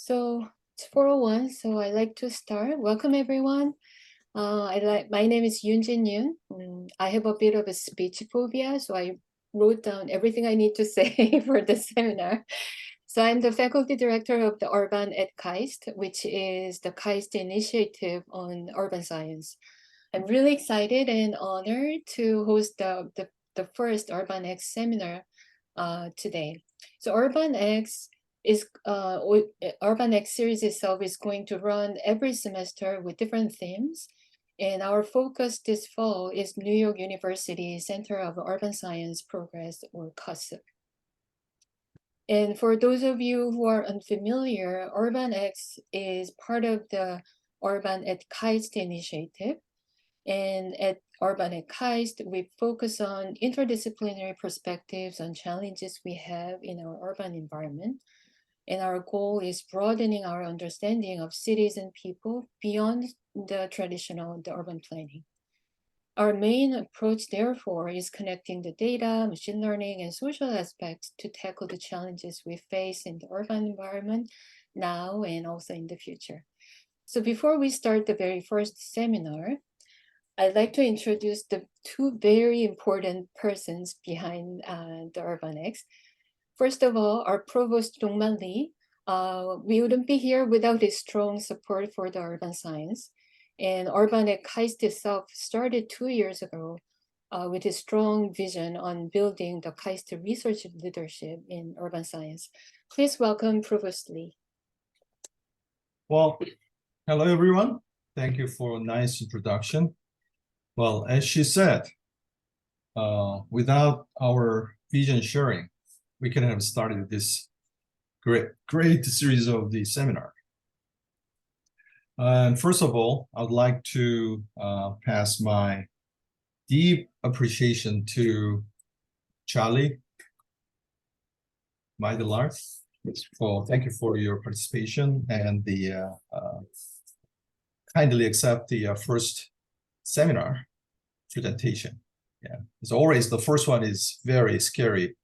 So it's 4:01, so I like to start. Welcome everyone. My name is Yoonjin Yoon. I have a bit of a speech phobia, so I wrote down everything I need to say for the seminar. So I'm the faculty director of the Urban at KAIST, which is the KAIST initiative on urban science. I'm really excited and honored to host the first Urban X seminar today. So Urban X series itself is going to run every semester with different themes. And our focus this fall is New York University Center of Urban Science Progress, or CUSP. And for those of you who are unfamiliar, Urban X is part of the Urban at KAIST initiative. And at Urban at KAIST, we focus on interdisciplinary perspectives on challenges we have in our urban environment. And our goal is broadening our understanding of cities and people beyond the urban planning. Our main approach, therefore, is connecting the data, machine learning, and social aspects to tackle the challenges we face in the urban environment now and also in the future. So before we start the very first seminar, I'd like to introduce the two very important persons behind the Urban X. First of all, our provost Dongman Lee. We wouldn't be here without his strong support for the urban science. And Urban at KAIST itself started 2 years ago with his strong vision on building the KAIST research leadership in urban science. Please welcome Provost Lee. Well, hello everyone. Thank you for a nice introduction. Well, as she said, without our vision sharing, we couldn't have started this great series of the seminar. And first of all, I would like to pass my deep appreciation to Charlie Mydlarz. Thank you for your participation and the kindly accept the first seminar presentation. Yeah, as always, the first one is very scary.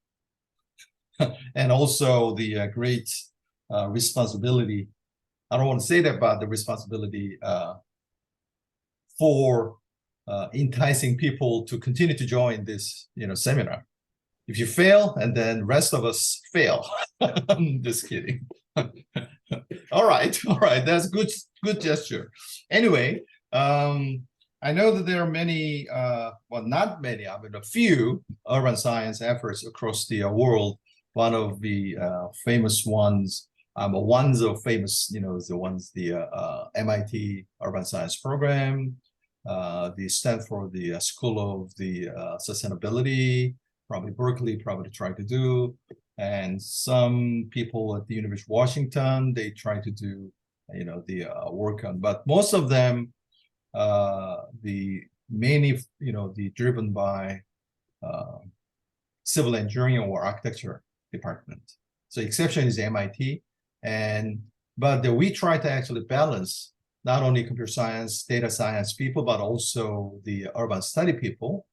And also the great responsibility. I don't want to say that, but the responsibility for enticing people to continue to join this, seminar. If you fail, and then rest of us fail. I'm just kidding. All right, that's good gesture. Anyway, I know that there are many, well, not many, I mean, a few urban science efforts across the world. One of the famous ones, the MIT Urban Science Program, the Stanford, the School of the Sustainability, probably Berkeley, probably try to do, and some people at the University of Washington, they try to do, the work on, but most of them, driven by civil engineering or architecture department. So exception is MIT, but we try to actually balance not only computer science, data science people, but also the urban study people,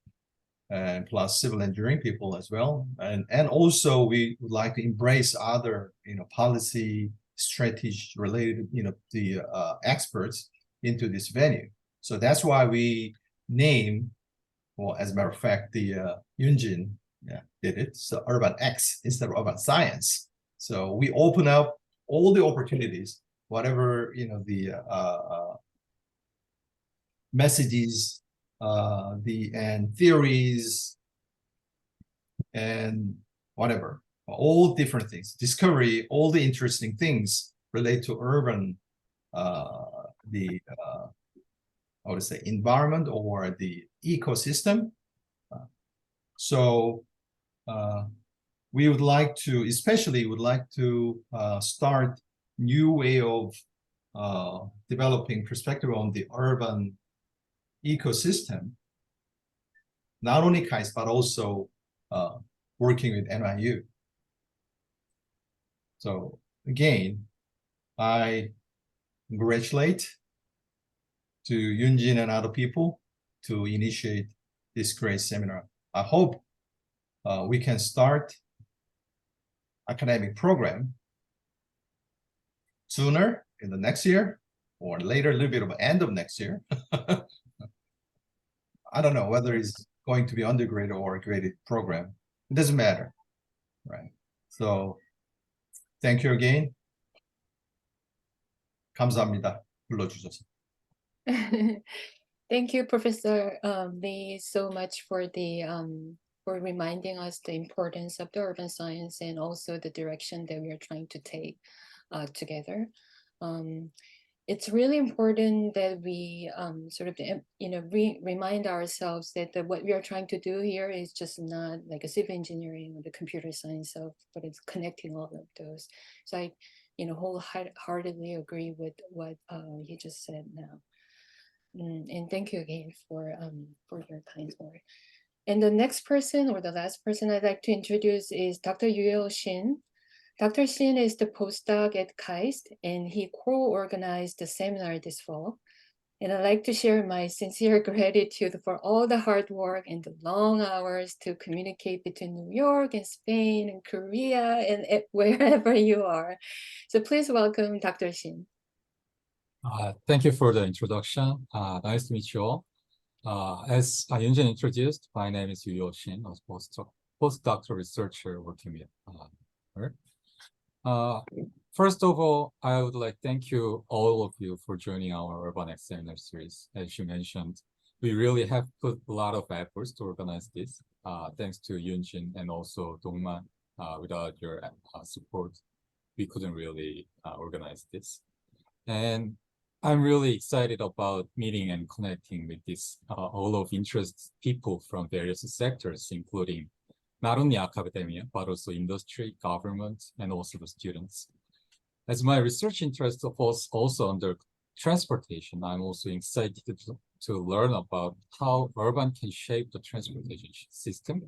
and plus civil engineering people as well. And also we would like to embrace other, policy strategy related, the experts into this venue. So that's why we name, well, as a matter of fact, the Yoonjin did it. So Urban X instead of Urban Science. So we open up all the opportunities, whatever, the messages, and theories, and whatever, all different things, discovery, all the interesting things relate to urban, I would say environment or the ecosystem. So we would like to, especially would like to start new way of developing perspective on the urban ecosystem, not only KAIST, but also working with NYU. So again, I congratulate to Yoonjin and other people to initiate this great seminar. I hope we can start academic program sooner in the next year or later, a little bit of end of next year. I don't know whether it's going to be undergraduate or a graded program. It doesn't matter, right? So thank you again. 감사합니다. 불러주셔서. Thank you, Professor Lee, so much for the for reminding us the importance of the urban science and also the direction that we are trying to take together. It's really important that we sort of remind ourselves that what we are trying to do here is just not like a civil engineering or the computer science but it's connecting all of those. So I wholeheartedly agree with what you just said now. And thank you again for your kind word. And the next person or the last person I'd like to introduce is Dr. Yuyo Shin. Dr. Shin is the postdoc at CUSP, and he co-organized the seminar this fall. And I'd like to share my sincere gratitude for all the hard work and the long hours to communicate between New York and Spain and Korea and wherever you are. So please welcome Dr. Shin. Thank you for the introduction. Nice to meet you all. As Yunjin introduced, my name is Yuyo Shin, a postdoctoral researcher working with her. First of all, I would like to thank you, all of you, for joining our Urban X Seminar series. As you mentioned, we really have put a lot of efforts to organize this. Thanks to Yunjin and also Dongman. Without your support, we couldn't really organize this. And I'm really excited about meeting and connecting with this all of interest people from various sectors, including not only academia, but also industry, government, and also the students. As my research interest falls also under transportation, I'm also excited to learn about how urban can shape the transportation system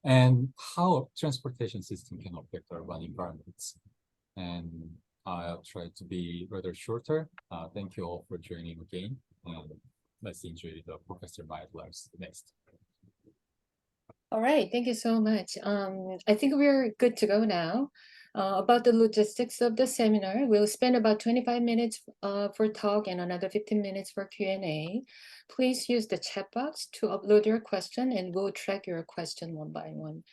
and how transportation system can affect urban environments. And I'll try to be rather shorter. Thank you all for joining again. And let's enjoy the Professor Mydlarz next. All right, thank you so much. I think we're good to go now. About the logistics of the seminar, we'll spend about 25 minutes for talk and another 15 minutes for Q&A. Please use the chat box to upload your question and we'll track your question one by one.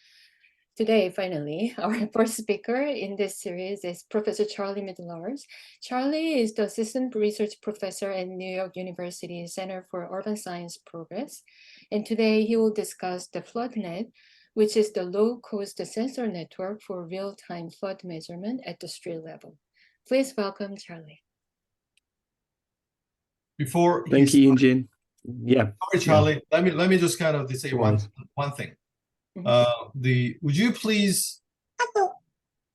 Today, finally, our first speaker in this series is Professor Charlie Mydlarz. Charlie is the Assistant Research Professor at New York University Center for Urban Science Progress. And today he will discuss the FloodNet, which is the low-cost sensor network for real-time flood measurement at the street level. Please welcome Charlie. Thank you, Yunjin. Yeah. Sorry, Charlie. Yeah. Let me just kind of say one thing. Would you please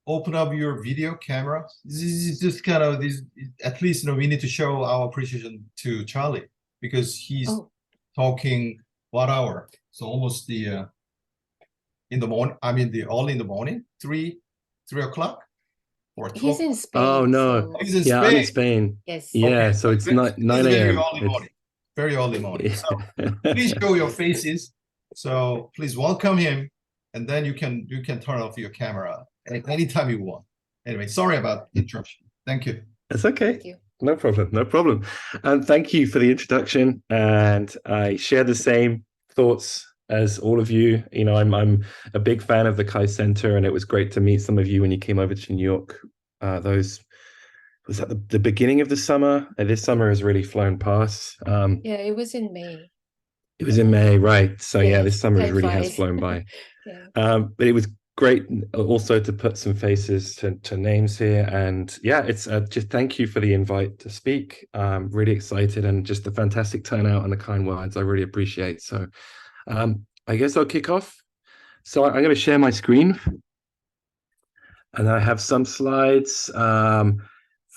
open up your video camera? This is just kind of this. At least we need to show our appreciation to Charlie because he's talking 1 hour, so almost the in the morning. I mean, the early in the morning, 3 o'clock. Or 12. He's in Spain. Oh no! So... He's in Spain. I'm in Spain. Yes. Yeah. Okay. So it's 9 a.m. Very early morning. So please show your faces. So please welcome him, and then you can turn off your camera anytime you want. Anyway, sorry about the interruption. Thank you. That's okay. Thank you. No problem. No problem. And thank you for the introduction. And I share the same thoughts as all of you. You know, I'm a big fan of the Kai Center, and it was great to meet some of you when you came over to New York. Was that the beginning of the summer? This summer has really flown past. Yeah, it was in May. It was in May, right? So yeah, this summer really has flown by. But it was great also to put some faces to names here. And yeah, it's just thank you for the invite to speak. Really excited and just the fantastic turnout and the kind words I really appreciate. So I guess I'll kick off. So I'm going to share my screen. And I have some slides.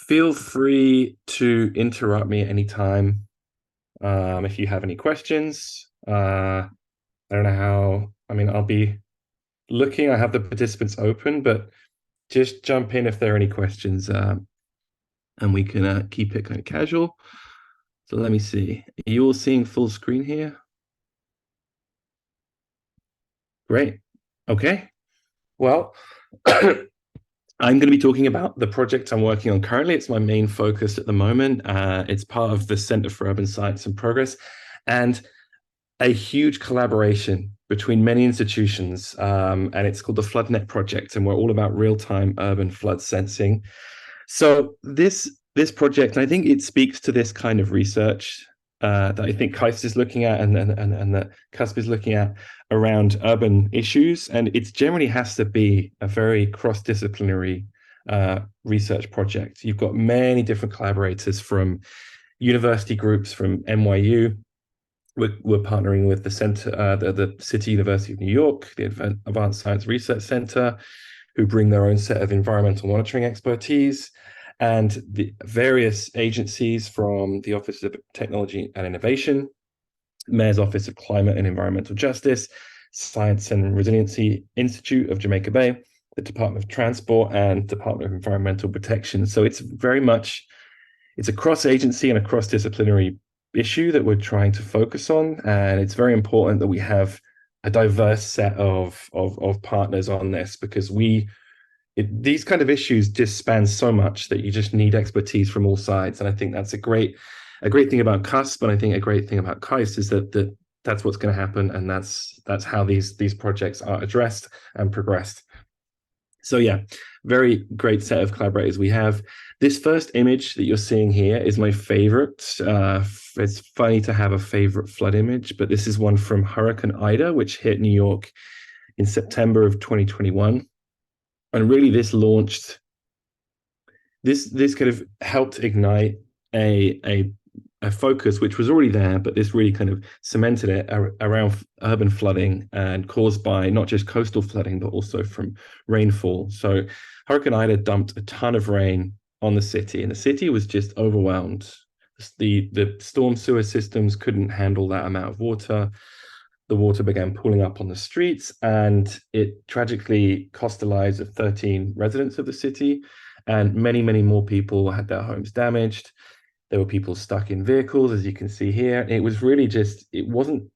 Feel free to interrupt me at any time. If you have any questions, I don't know how, I mean, I'll be looking, I have the participants open, but just jump in if there are any questions and we can keep it kind of casual. So let me see, are you all seeing full screen here? Great, okay. Well, I'm going to be talking about the project I'm working on currently. It's my main focus at the moment. It's part of the Center for Urban Science and Progress, and a huge collaboration between many institutions. And it's called the FloodNet project, and we're all about real-time urban flood sensing. So this project, I think it speaks to this kind of research that I think CUSP is looking at, and that CUSP is looking at around urban issues. And it generally has to be a very cross-disciplinary research project. You've got many different collaborators from university groups, from NYU. We're partnering with the center, the City University of New York, the Advanced Science Research Center, who bring their own set of environmental monitoring expertise, and the various agencies from the Office of Technology and Innovation, Mayor's Office of Climate and Environmental Justice, Science and Resiliency Institute of Jamaica Bay, the Department of Transport, and Department of Environmental Protection. So it's very much, it's a cross-agency and a cross-disciplinary issue that we're trying to focus on. And it's very important that we have a diverse set of partners on this, because these kind of issues just span so much that you just need expertise from all sides. And I think that's a great thing about CUSP, and I think a great thing about CUSP is that that's what's going to happen, and that's how these projects are addressed and progressed. So yeah, very great set of collaborators we have. This first image that you're seeing here is my favorite. It's funny to have a favorite flood image, but this is one from Hurricane Ida, which hit New York in September of 2021. And really this launched, this kind of helped ignite a focus which was already there, but this really kind of cemented it around urban flooding, and caused by not just coastal flooding, but also from rainfall. So Hurricane Ida dumped a ton of rain on the city, and the city was just overwhelmed. The storm sewer systems couldn't handle that amount of water. The water began pooling up on the streets, and it tragically cost the lives of 13 residents of the city, and many, many more people had their homes damaged. There were people stuck in vehicles, as you can see here. It was really just, it wasn't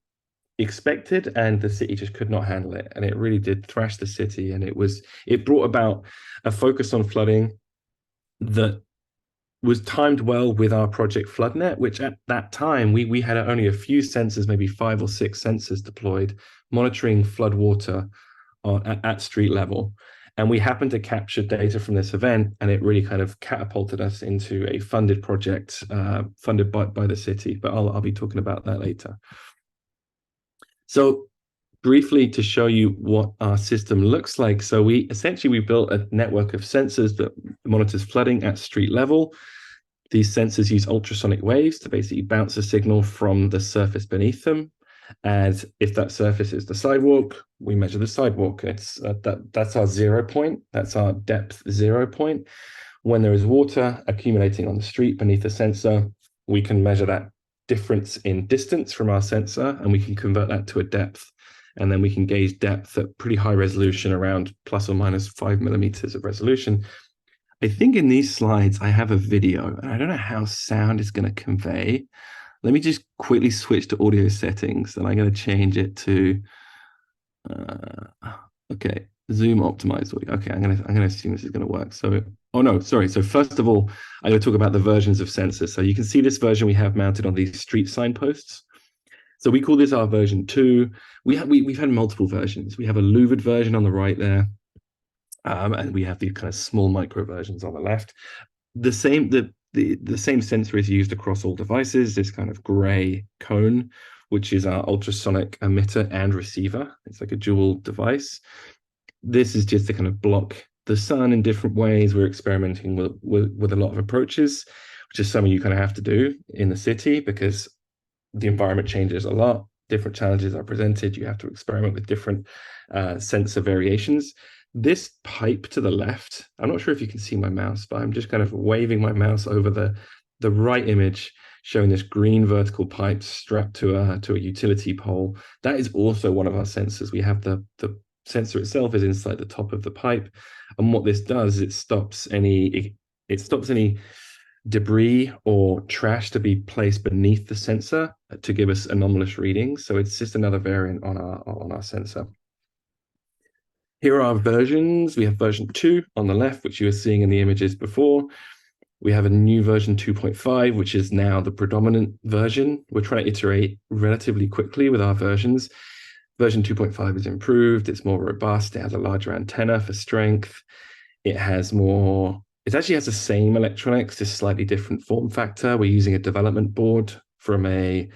expected, and the city just could not handle it. And it really did thrash the city. And it brought about a focus on flooding that was timed well with our project FloodNet, which at that time, we had only a few sensors, maybe 5 or 6 sensors deployed, monitoring flood water at street level. And we happened to capture data from this event, and it really kind of catapulted us into a funded project funded by the city. But I'll be talking about that later. So briefly, to show you what our system looks like. So we built a network of sensors that monitors flooding at street level. These sensors use ultrasonic waves to basically bounce a signal from the surface beneath them. And if that surface is the sidewalk, we measure the sidewalk. It's that's our 0 point. That's our depth 0 point. When there is water accumulating on the street beneath the sensor, we can measure that difference in distance from our sensor, and we can convert that to a depth. And then we can gauge depth at pretty high resolution, around plus or minus 5 millimeters of resolution. I think in these slides, I have a video, and I don't know how sound is going to convey. Let me just quickly switch to audio settings, and I'm going to change it to, okay, Zoom optimized audio. Okay, I'm going to assume this is going to work. So, oh no, sorry. So first of all, I'm going to talk about the versions of sensors. So you can see this version we have mounted on these street signposts. So we call this our version 2. We've had multiple versions. We have a louvered version on the right there, and we have these kind of small micro versions on the left. The same sensor is used across all devices, this kind of gray cone, which is our ultrasonic emitter and receiver. It's like a dual device. This is just to kind of block the sun in different ways. We're experimenting with a lot of approaches, which is something you kind of have to do in the city because the environment changes a lot. Different challenges are presented. You have to experiment with different sensor variations. This pipe to the left, I'm not sure if you can see my mouse, but I'm just kind of waving my mouse over the right image, showing this green vertical pipe strapped to a utility pole. That is also one of our sensors. We have the sensor itself is inside the top of the pipe, and what this does is it stops any debris or trash to be placed beneath the sensor to give us anomalous readings. So it's just another variant on our sensor. Here are our versions. We have version 2 on the left, which you were seeing in the images before. We have a new version 2.5, which is now the predominant version. We're trying to iterate relatively quickly with our versions. Version 2.5 is improved. It's more robust. It has a larger antenna for strength. It actually has the same electronics, just slightly different form factor. We're using a development board from a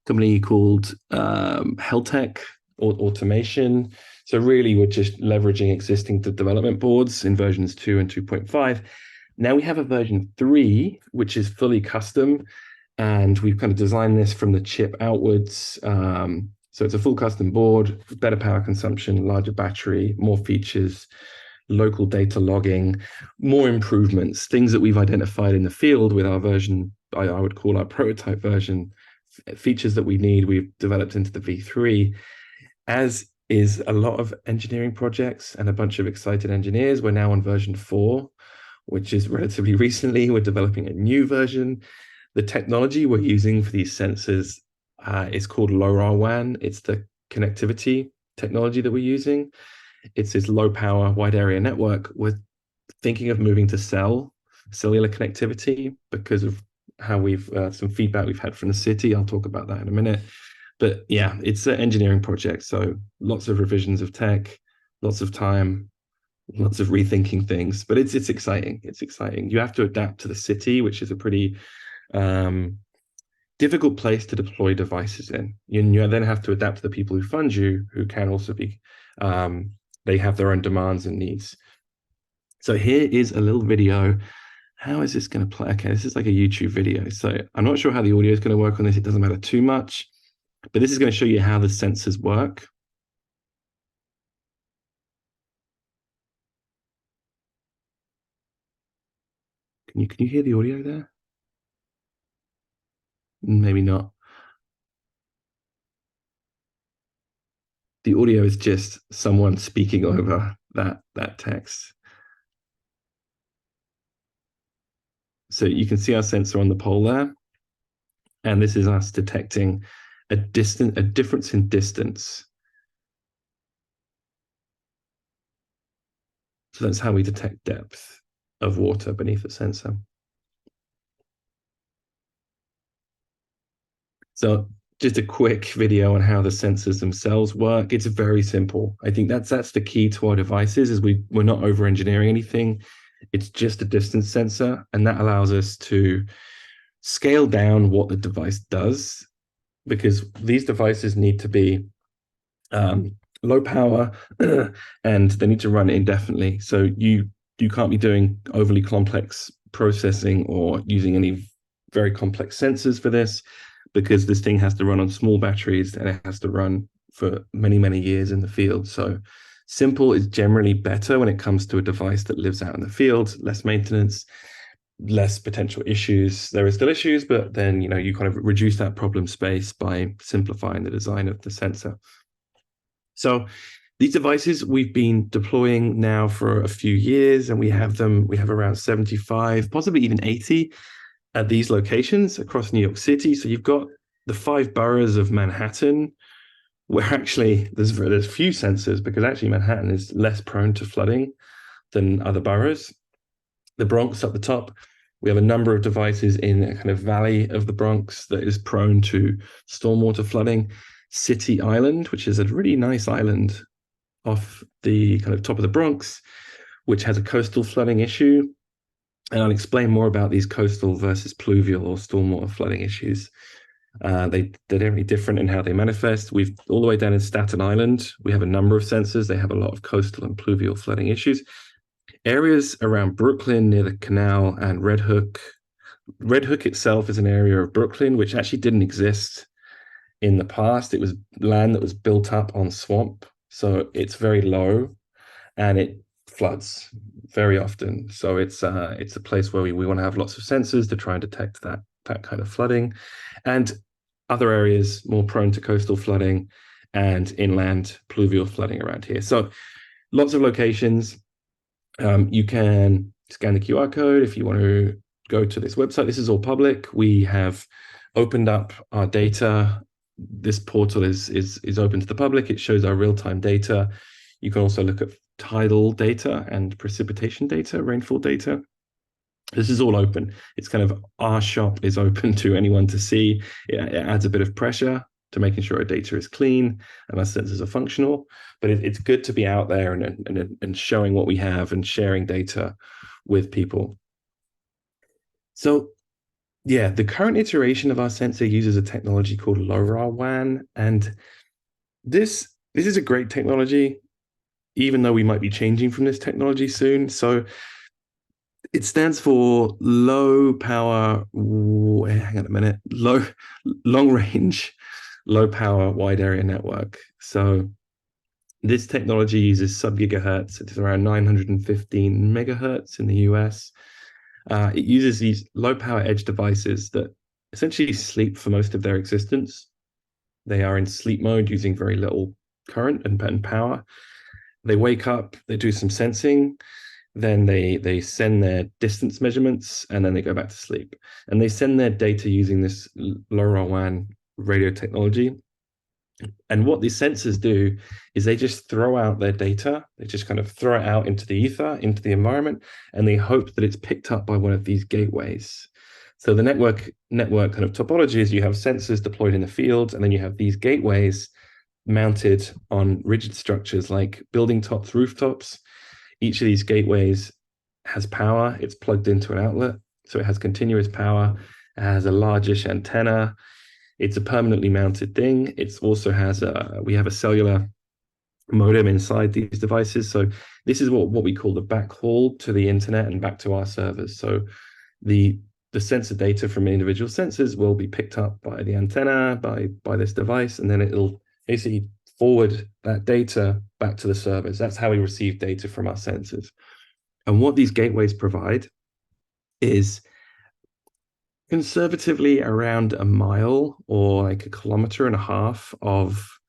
company called Heltech Automation. So really, we're just leveraging existing development boards in versions 2 and 2.5. Now we have a version 3, which is fully custom, and we've kind of designed this from the chip outwards. So it's a full custom board, better power consumption, larger battery, more features, local data logging, more improvements, things that we've identified in the field with our version, I would call our prototype version, features that we need, we've developed into the V3. As is a lot of engineering projects and a bunch of excited engineers, we're now on version 4, which is relatively recently. We're developing a new version. The technology we're using for these sensors is called LoRaWAN. It's the connectivity technology that we're using. It's this low power, wide area network. We're thinking of moving to cellular connectivity because of how we've some feedback we've had from the city. I'll talk about that in a minute. But yeah, it's an engineering project. So lots of revisions of tech, lots of time, lots of rethinking things. But it's exciting. It's exciting. You have to adapt to the city, which is a pretty difficult place to deploy devices in. You then have to adapt to the people who fund you, who can also be, they have their own demands and needs. So here is a little video. How is this going to play? Okay, this is like a YouTube video. So I'm not sure how the audio is going to work on this. It doesn't matter too much, but this is going to show you how the sensors work. Can you hear the audio there? Maybe not. The audio is just someone speaking over that text. So you can see our sensor on the pole there. And this is us detecting a difference in distance. So that's how we detect depth of water beneath the sensor. So just a quick video on how the sensors themselves work. It's very simple. I think that's the key to our devices, is we're not over engineering anything. It's just a distance sensor, and that allows us to scale down what the device does, because these devices need to be low power and they need to run indefinitely. So you can't be doing overly complex processing or using any very complex sensors for this, because this thing has to run on small batteries and it has to run for many, many years in the field. So simple is generally better when it comes to a device that lives out in the field, less maintenance, less potential issues. There are still issues, but then you kind of reduce that problem space by simplifying the design of the sensor. So these devices we've been deploying now for a few years, and we have around 75, possibly even 80 at these locations across New York City. So you've got the 5 boroughs of Manhattan, where actually there's few sensors, because actually Manhattan is less prone to flooding than other boroughs. The Bronx at the top, we have a number of devices in a kind of valley of the Bronx that is prone to stormwater flooding. City Island, which is a really nice island off the kind of top of the Bronx, which has a coastal flooding issue. And I'll explain more about these coastal versus pluvial or stormwater flooding issues. They're very different in how they manifest. We've all the way down in Staten Island, we have a number of sensors. They have a lot of coastal and pluvial flooding issues. Areas around Brooklyn near the canal and Red Hook. Red Hook itself is an area of Brooklyn which actually didn't exist in the past. It was land that was built up on swamp. So it's very low and it floods very often. So it's a place where we want to have lots of sensors to try and detect that kind of flooding. And other areas more prone to coastal flooding and inland pluvial flooding around here. So lots of locations. You can scan the QR code if you want to go to this website. This is all public. We have opened up our data. This portal is open to the public. It shows our real-time data. You can also look at tidal data and precipitation data, rainfall data. This is all open. It's kind of, our shop is open to anyone to see. It adds a bit of pressure to making sure our data is clean and our sensors are functional. But it's good to be out there and showing what we have and sharing data with people. So yeah, the current iteration of our sensor uses a technology called LoRaWAN, and this is a great technology, even though we might be changing from this technology soon. So it stands for low power, hang on a minute, long range, low power, wide area network. So this technology uses sub-gigahertz. It's around 915 megahertz in the US. It uses these low power edge devices that essentially sleep for most of their existence. They are in sleep mode using very little current and power. They wake up, they do some sensing, then they send their distance measurements, and then they go back to sleep. And they send their data using this LoRaWAN radio technology. And what these sensors do is they just throw out their data. They just kind of throw it out into the ether, into the environment, and they hope that it's picked up by one of these gateways. So the network kind of topology is you have sensors deployed in the field, and then you have these gateways mounted on rigid structures like building tops, rooftops. Each of these gateways has power. It's plugged into an outlet, so it has continuous power. It has a largish antenna. It's a permanently mounted thing. It also has we have a cellular modem inside these devices. So this is what we call the backhaul to the internet and back to our servers. So the sensor data from individual sensors will be picked up by the antenna, by this device, and then it'll basically forward that data back to the servers. That's how we receive data from our sensors. And what these gateways provide is conservatively around a mile or like 1.5 kilometers of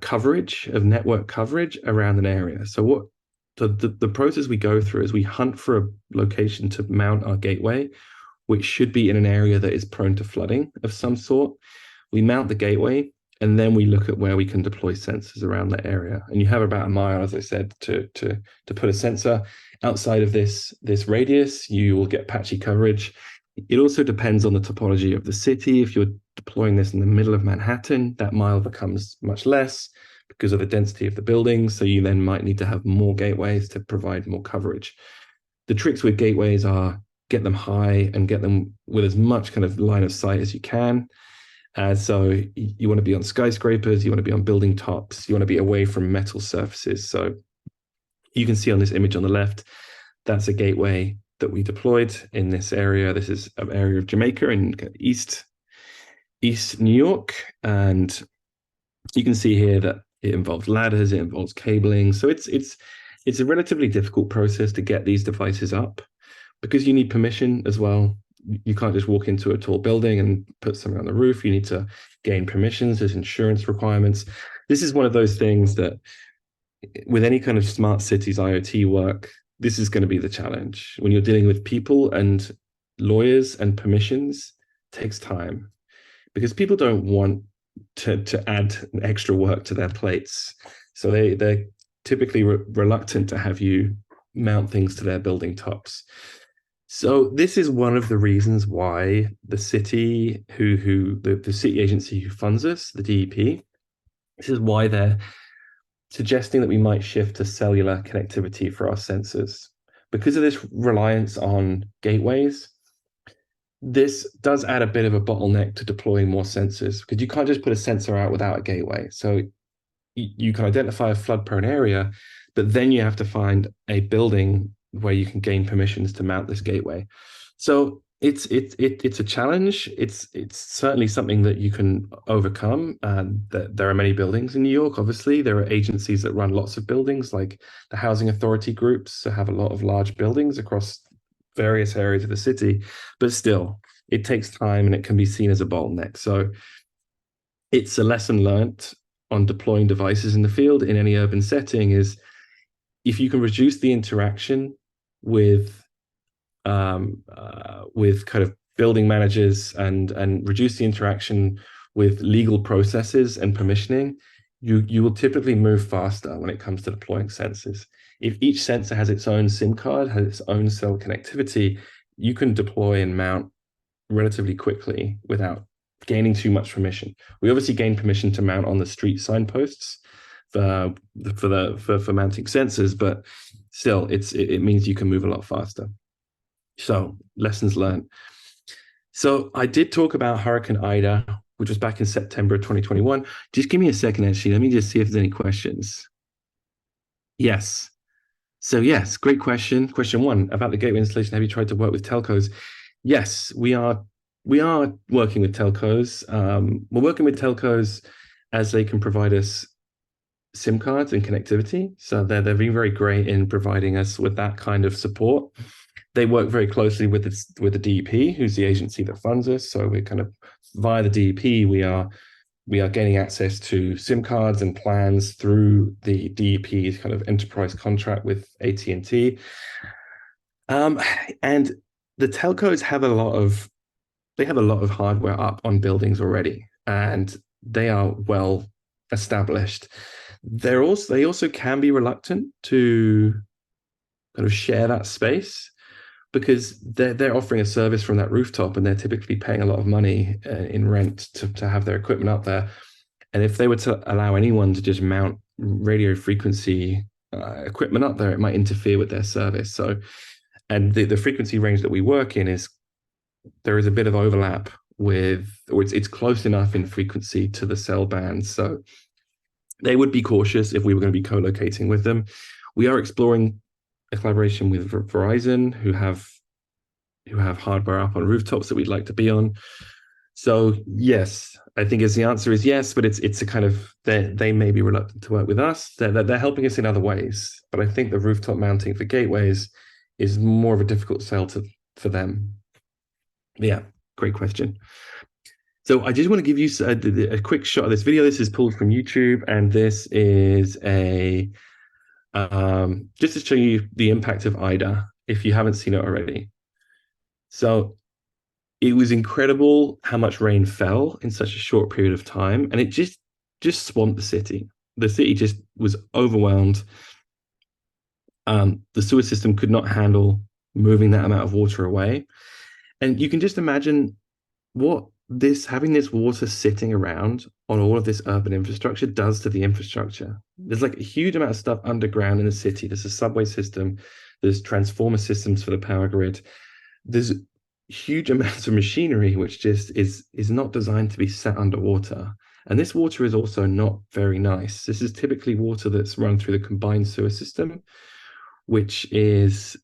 coverage, of network coverage around an area. So what the process we go through is we hunt for a location to mount our gateway, which should be in an area that is prone to flooding of some sort. We mount the gateway, and then we look at where we can deploy sensors around that area. And you have about a mile, as I said, to put a sensor. Outside of this radius, you will get patchy coverage. It also depends on the topology of the city. If you're deploying this in the middle of Manhattan, that mile becomes much less because of the density of the buildings. So you then might need to have more gateways to provide more coverage. The tricks with gateways are get them high and get them with as much kind of line of sight as you can. So you want to be on skyscrapers, you want to be on building tops, you want to be away from metal surfaces. So you can see on this image on the left, that's a gateway that we deployed in this area. This is an area of Jamaica in East New York. And you can see here that it involves ladders, it involves cabling. So it's a relatively difficult process to get these devices up because you need permission as well. You can't just walk into a tall building and put something on the roof. You need to gain permissions. There's insurance requirements. This is one of those things that with any kind of smart cities IoT work, this is going to be the challenge. When you're dealing with people and lawyers and permissions, it takes time because people don't want to add extra work to their plates. So they're typically reluctant to have you mount things to their building tops. So this is one of the reasons why the city, the city agency who funds us, the DEP, this is why they're suggesting that we might shift to cellular connectivity for our sensors. Because of this reliance on gateways, this does add a bit of a bottleneck to deploying more sensors because you can't just put a sensor out without a gateway. So you can identify a flood-prone area, but then you have to find a building where you can gain permissions to mount this gateway. So it's a challenge. It's certainly something that you can overcome. There are many buildings in New York. Obviously, there are agencies that run lots of buildings, like the housing authority groups that have a lot of large buildings across various areas of the city. But still, it takes time and it can be seen as a bottleneck. So it's a lesson learned on deploying devices in the field in any urban setting is if you can reduce the interaction with kind of building managers and reduce the interaction with legal processes and permissioning, you will typically move faster when it comes to deploying sensors. If each sensor has its own SIM card, has its own cell connectivity, you can deploy and mount relatively quickly without gaining too much permission. We obviously gain permission to mount on the street signposts for mounting sensors, but still, it means you can move a lot faster. So lessons learned. So I did talk about Hurricane Ida, which was back in September 2021. Just give me a second, actually. Let me just see if there's any questions. Yes. So yes, great question. Question one, about the gateway installation. Have you tried to work with telcos? Yes, we are working with telcos. We're working with telcos as they can provide us SIM cards and connectivity. So they're being very great in providing us with that kind of support. They work very closely with the DEP, who's the agency that funds us. So we're kind of via the DEP, we are gaining access to SIM cards and plans through the DEP's kind of enterprise contract with AT&T. And the telcos have a lot of hardware up on buildings already, and they are well established. They also can be reluctant to kind of share that space, because they're offering a service from that rooftop, and they're typically paying a lot of money in rent to have their equipment up there. And if they were to allow anyone to just mount radio frequency equipment up there, it might interfere with their service. So, and the frequency range that we work in there is a bit of overlap with, or it's close enough in frequency to the cell bands. So they would be cautious if we were going to be co-locating with them. We are exploring a collaboration with Verizon, who have hardware up on rooftops that we'd like to be on. So yes, I think the answer is yes, but it's a kind of, they may be reluctant to work with us. They're helping us in other ways, but I think the rooftop mounting for gateways is more of a difficult sell for them. Yeah, great question. So I just want to give you a quick shot of this video. This is pulled from YouTube, and this is just to show you the impact of Ida, if you haven't seen it already. So it was incredible how much rain fell in such a short period of time, and it just swamped the city. The city just was overwhelmed. The sewer system could not handle moving that amount of water away. And you can just imagine what having this water sitting around on all of this urban infrastructure does to the infrastructure. There's like a huge amount of stuff underground in the city. There's a subway system, there's transformer systems for the power grid. There's huge amounts of machinery which just is not designed to be set underwater. And this water is also not very nice. This is typically water that's run through the combined sewer system, which is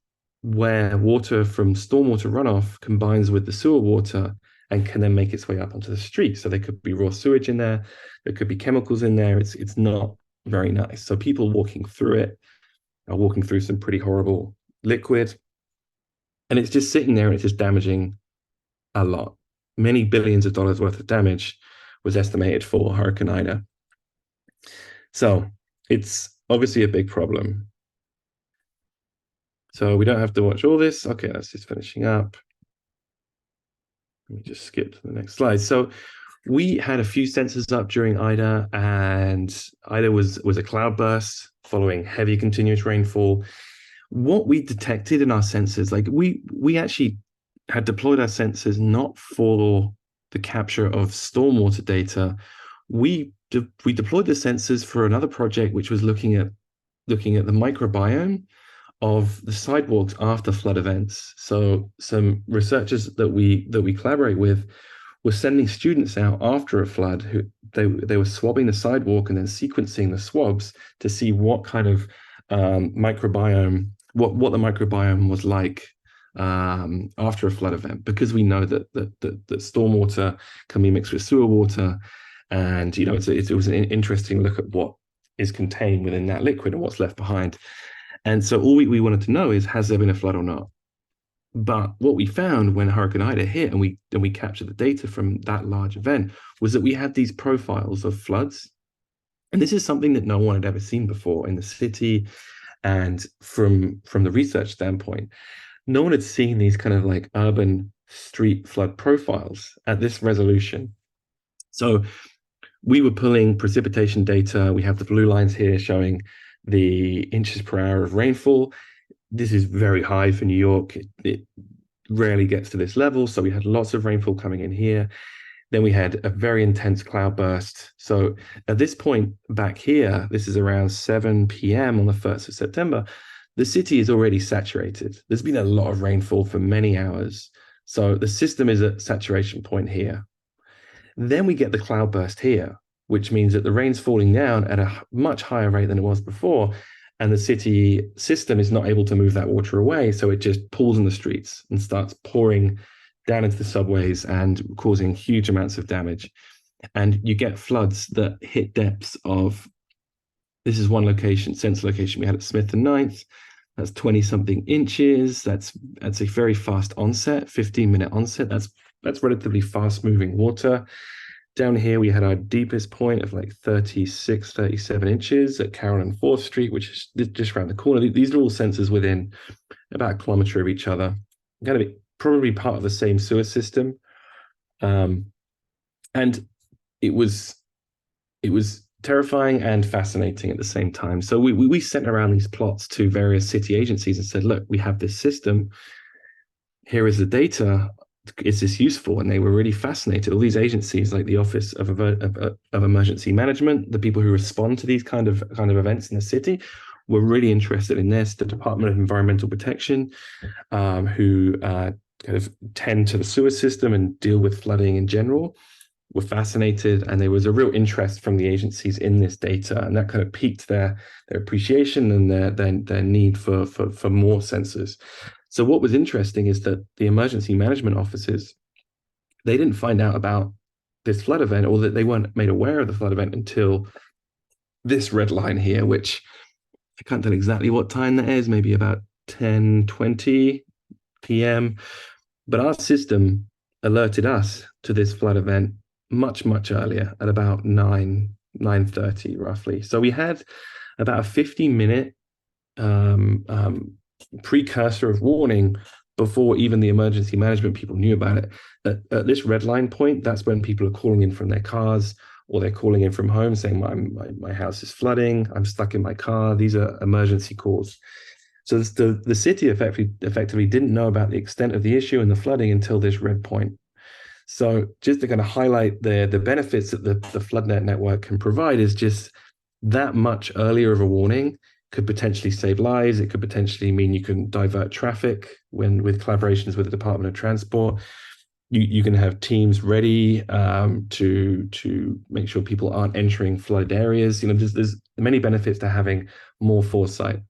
where water from stormwater runoff combines with the sewer water and can then make its way up onto the street. So there could be raw sewage in there. There could be chemicals in there. It's not very nice. So people walking through it are walking through some pretty horrible liquid. And it's just sitting there, and it's just damaging a lot. Many billions of dollars worth of damage was estimated for Hurricane Ida. So it's obviously a big problem. So we don't have to watch all this. Okay, that's just finishing up. Let me just skip to the next slide. So we had a few sensors up during Ida, and Ida was a cloudburst following heavy continuous rainfall. What we detected in our sensors, like we actually had deployed our sensors not for the capture of stormwater data. We deployed the sensors for another project which was looking at the microbiome of the sidewalks after flood events. So some researchers that we collaborate with were sending students out after a flood who they were swabbing the sidewalk and then sequencing the swabs to see what kind of microbiome, what the microbiome was like after a flood event, because we know that stormwater can be mixed with sewer water, and it was an interesting look at what is contained within that liquid and what's left behind. And so all we wanted to know is, has there been a flood or not? But what we found when Hurricane Ida hit and we captured the data from that large event was that we had these profiles of floods. And this is something that no one had ever seen before in the city. And from the research standpoint, no one had seen these kind of like urban street flood profiles at this resolution. So we were pulling precipitation data. We have the blue lines here showing the inches per hour of rainfall. This is very high for New York. It rarely gets to this level. So we had lots of rainfall coming in here. Then we had a very intense cloudburst. So at this point back here, this is around 7 p.m. on the 1st of September, the city is already saturated. There's been a lot of rainfall for many hours. So the system is at saturation point here. Then we get the cloudburst here, which means that the rain's falling down at a much higher rate than it was before. And the city system is not able to move that water away. So it just pools in the streets and starts pouring down into the subways and causing huge amounts of damage. And you get floods that hit depths of, this is one location, sensor location we had at Smith and Ninth. That's 20-something inches. That's a very fast onset, 15-minute onset. That's relatively fast-moving water. Down here, we had our deepest point of like 36, 37 inches at Carroll and 4th Street, which is just around the corner. These are all sensors within about a kilometer of each other. Going to be probably part of the same sewer system. And it was terrifying and fascinating at the same time. So we sent around these plots to various city agencies and said, look, we have this system. Here is the data. Is this useful? And they were really fascinated. All these agencies, like the Office of Emergency Management, the people who respond to these kind of events in the city, were really interested in this. The Department of Environmental Protection, who kind of tend to the sewer system and deal with flooding in general, were fascinated, and there was a real interest from the agencies in this data, and that kind of piqued their appreciation and their need for more sensors. So what was interesting is that the emergency management offices, they didn't find out about this flood event, or that they weren't made aware of the flood event until this red line here, which I can't tell exactly what time that is, maybe about 10:20 p.m. But our system alerted us to this flood event much earlier, at about 9:30 roughly. So we had about a 50-minute precursor of warning before even the emergency management people knew about it. At this red line point, that's when people are calling in from their cars, or they're calling in from home saying, my house is flooding, I'm stuck in my car. These are emergency calls. So the city effectively didn't know about the extent of the issue and the flooding until this red point. So just to kind of highlight the benefits that the FloodNet network can provide, is just that much earlier of a warning could potentially save lives. It could potentially mean you can divert traffic with collaborations with the Department of Transport. You can have teams ready to make sure people aren't entering flooded areas. There's many benefits to having more foresight.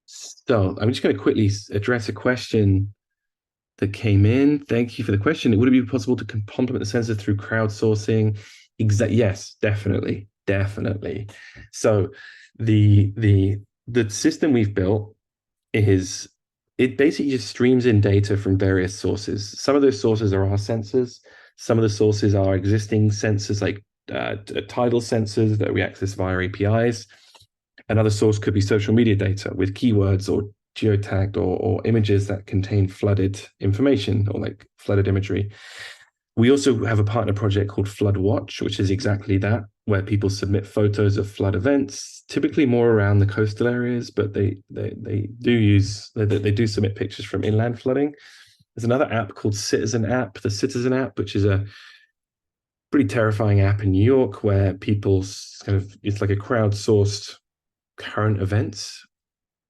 So I'm just going to quickly address a question that came in. Thank you for the question. Would it be possible to complement the sensor through crowdsourcing? Yes, definitely. So the system we've built it basically just streams in data from various sources. Some of those sources are our sensors. Some of the sources are existing sensors, like tidal sensors that we access via APIs. Another source could be social media data with keywords or geotagged or images that contain flooded information, or like flooded imagery. We also have a partner project called Flood Watch, which is exactly that, where people submit photos of flood events, typically more around the coastal areas, but they do submit pictures from inland flooding. There's another app called the Citizen app, which is a pretty terrifying app in New York, where it's like a crowdsourced current events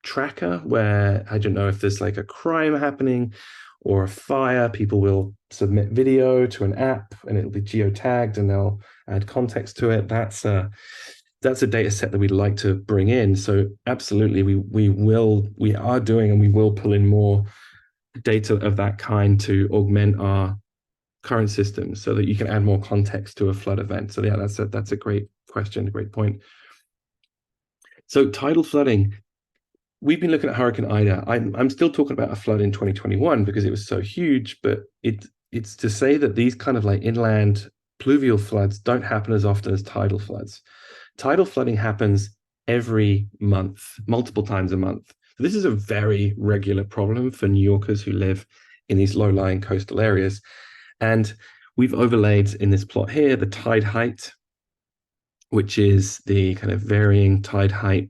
tracker, where I don't know if there's like a crime happening or a fire, people will submit video to an app and it'll be geotagged and they'll add context to it. That's a data set that we'd like to bring in. So absolutely, we are doing, and we will pull in more data of that kind to augment our current system so that you can add more context to a flood event. So yeah, that's a great question, a great point. So tidal flooding, we've been looking at Hurricane Ida. I'm still talking about a flood in 2021 because it was so huge, but it's to say that these kind of like inland pluvial floods don't happen as often as tidal floods. Tidal flooding happens every month, multiple times a month. So this is a very regular problem for New Yorkers who live in these low-lying coastal areas. And we've overlaid in this plot here the tide height, which is the kind of varying tide height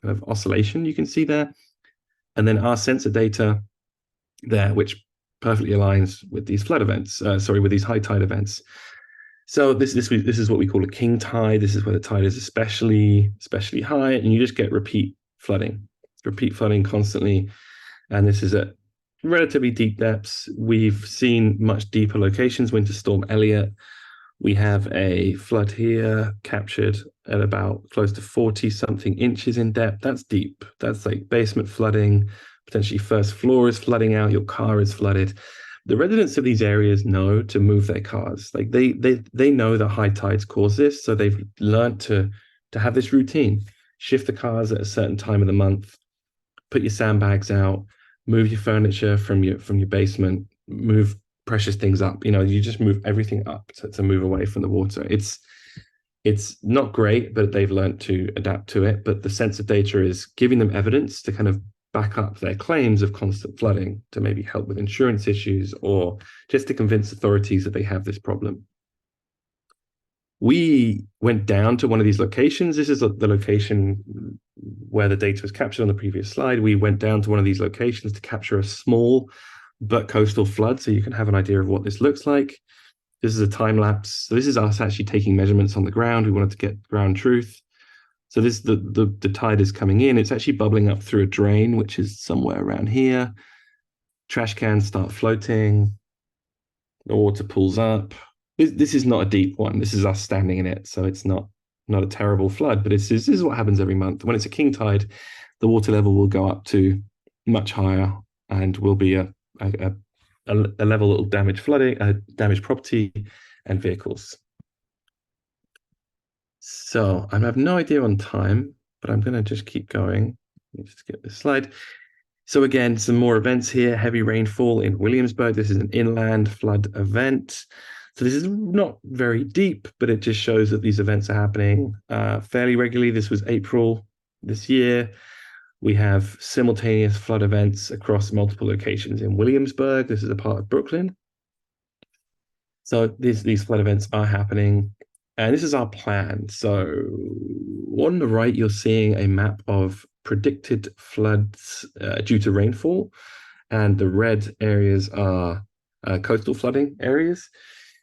kind of oscillation you can see there. And then our sensor data there, which perfectly aligns with these flood events, with these high tide events. So this is what we call a king tide. This is where the tide is especially high, and you just get repeat flooding constantly. And this is at relatively deep depths. We've seen much deeper locations. Winter Storm Elliott. We have a flood here captured at about close to 40 something inches in depth. That's deep. That's like basement flooding. Potentially first floor is flooding out. Your car is flooded. The residents of these areas know to move their cars. Like they know that high tides cause this, so they've learned to have this routine. Shift the cars at a certain time of the month. Put your sandbags out. Move your furniture from your basement. Move precious things up. You just move everything up to move away from the water. It's not great, but they've learned to adapt to it. But the sensor data is giving them evidence to kind of back up their claims of constant flooding, to maybe help with insurance issues, or just to convince authorities that they have this problem. We went down to one of these locations. This is the location where the data was captured on the previous slide. We went down to one of these locations to capture a small but coastal flood, so you can have an idea of what this looks like. This is a time lapse. So this is us actually taking measurements on the ground. We wanted to get ground truth. So this the tide is coming in. It's actually bubbling up through a drain, which is somewhere around here. Trash cans start floating. The water pulls up. This is not a deep one. This is us standing in it, so it's not a terrible flood. But this is what happens every month. When it's a king tide, the water level will go up to much higher, and will be a level that will damage flooding, damage property and vehicles. So I have no idea on time, but I'm going to just keep going. Let me just get this slide. So again, some more events here. Heavy rainfall in Williamsburg. This is an inland flood event. So this is not very deep, but it just shows that these events are happening fairly regularly. This was April this year. We have simultaneous flood events across multiple locations in Williamsburg. This is a part of Brooklyn. So these flood events are happening. And this is our plan. So on the right, you're seeing a map of predicted floods due to rainfall. And the red areas are coastal flooding areas.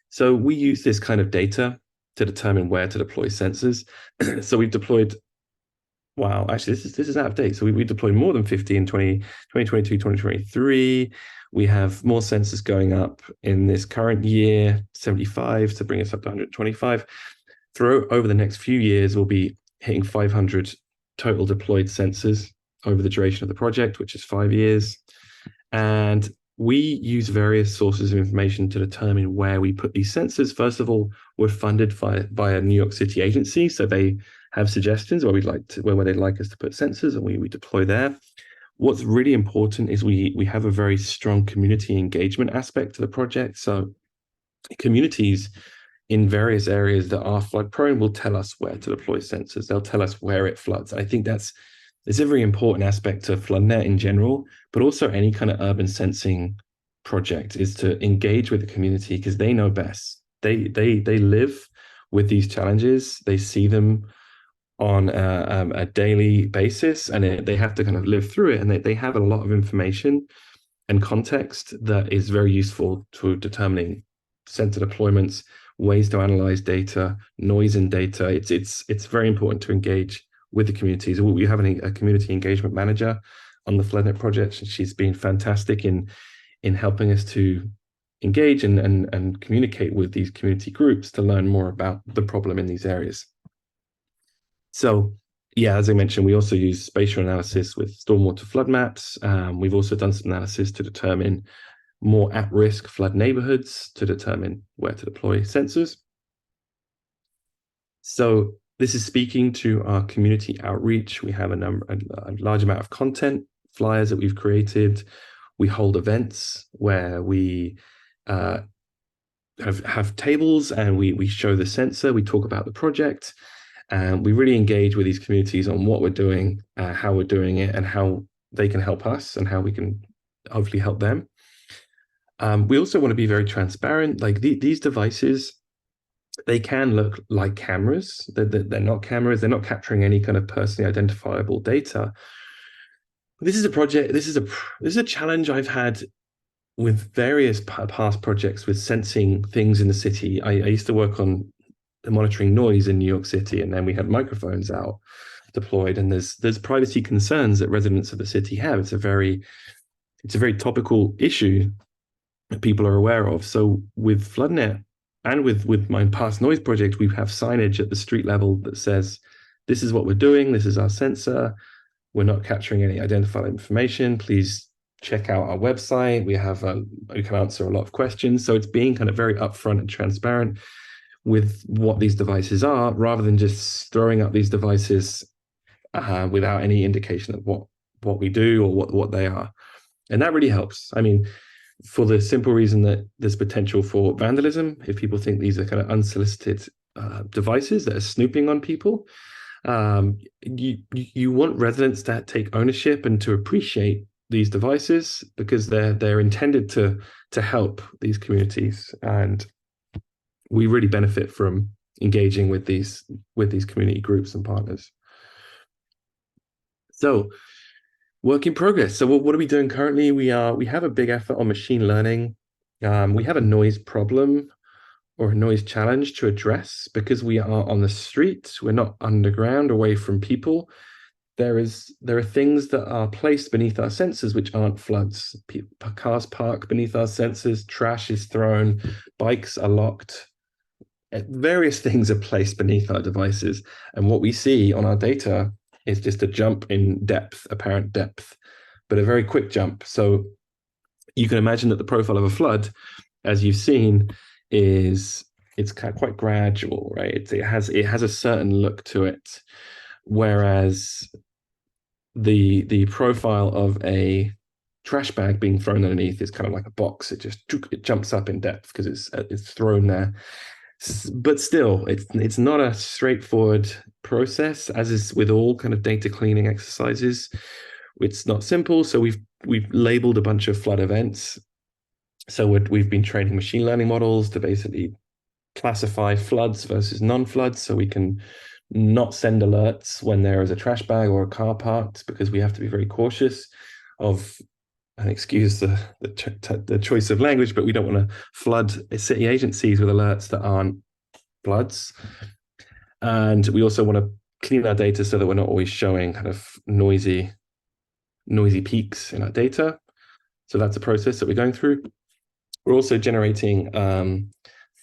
So we use this kind of data to determine where to deploy sensors. So we've deployed, wow, actually, this is out of date. So we deployed more than 50 in 2022, 2023. We have more sensors going up in this current year, 75 to bring us up to 125. Over the next few years, we'll be hitting 500 total deployed sensors over the duration of the project, which is 5 years. And we use various sources of information to determine where we put these sensors. First of all, we're funded by a New York City agency, so they have suggestions where they'd like us to put sensors, and we deploy there. What's really important is we have a very strong community engagement aspect to the project. So communities in various areas that are flood prone will tell us where to deploy sensors. They'll tell us where it floods. I think it's a very important aspect to FloodNet in general, but also any kind of urban sensing project, is to engage with the community, because they know best. They live with these challenges. They see them on a daily basis, and they have to kind of live through it. And they have a lot of information and context that is very useful to determining sensor deployments, ways to analyze data, noise in data. It's very important to engage with the communities. We have a community engagement manager on the FloodNet project, and she's been fantastic in helping us to engage and communicate with these community groups to learn more about the problem in these areas. So yeah, as I mentioned, we also use spatial analysis with stormwater flood maps. We've also done some analysis to determine more at-risk flood neighborhoods, to determine where to deploy sensors. So this is speaking to our community outreach. We have a large amount of content, flyers that we've created. We hold events where we have tables, and we show the sensor, we talk about the project, and we really engage with these communities on what we're doing, how we're doing it, and how they can help us, and how we can hopefully help them. We also want to be very transparent. Like these devices, they can look like cameras. They're not cameras. They're not capturing any kind of personally identifiable data. This is a project. This is a challenge I've had with various past projects with sensing things in the city. I used to work on monitoring noise in New York City, and then we had microphones out deployed, and there's privacy concerns that residents of the city have. It's a very topical issue that people are aware of. So with FloodNet and with my past noise project, we have signage at the street level that says, this is what we're doing, this is our sensor, we're not capturing any identified information, please check out our website. We can answer a lot of questions. So it's being kind of very upfront and transparent with what these devices are, rather than just throwing up these devices without any indication of what we do or what they are. And that really helps. I mean, for the simple reason that there's potential for vandalism if people think these are kind of unsolicited devices that are snooping on people. You want residents to take ownership and to appreciate these devices, because they're intended to help these communities, and we really benefit from engaging with these community groups and partners. So, work in progress. So what are we doing currently? We have a big effort on machine learning. We have a noise problem or a noise challenge to address because we are on the street. We're not underground, away from people. There are things that are placed beneath our sensors which aren't floods. Cars park beneath our sensors, trash is thrown, bikes are locked. Various things are placed beneath our devices. And what we see on our data is just a jump in depth, apparent depth, but a very quick jump. So you can imagine that the profile of a flood, as you've seen, it's quite gradual, right? It has a certain look to it, whereas the profile of a trash bag being thrown underneath is kind of like a box. It jumps up in depth because it's thrown there. But still, it's not a straightforward process, as is with all kind of data cleaning exercises. It's not simple. So we've labeled a bunch of flood events. So we've been training machine learning models to basically classify floods versus non-floods, so we can not send alerts when there is a trash bag or a car parked, because we have to be very cautious of, and excuse the choice of language, but we don't want to flood city agencies with alerts that aren't floods. And we also want to clean our data so that we're not always showing kind of noisy peaks in our data. So that's a process that we're going through. We're also generating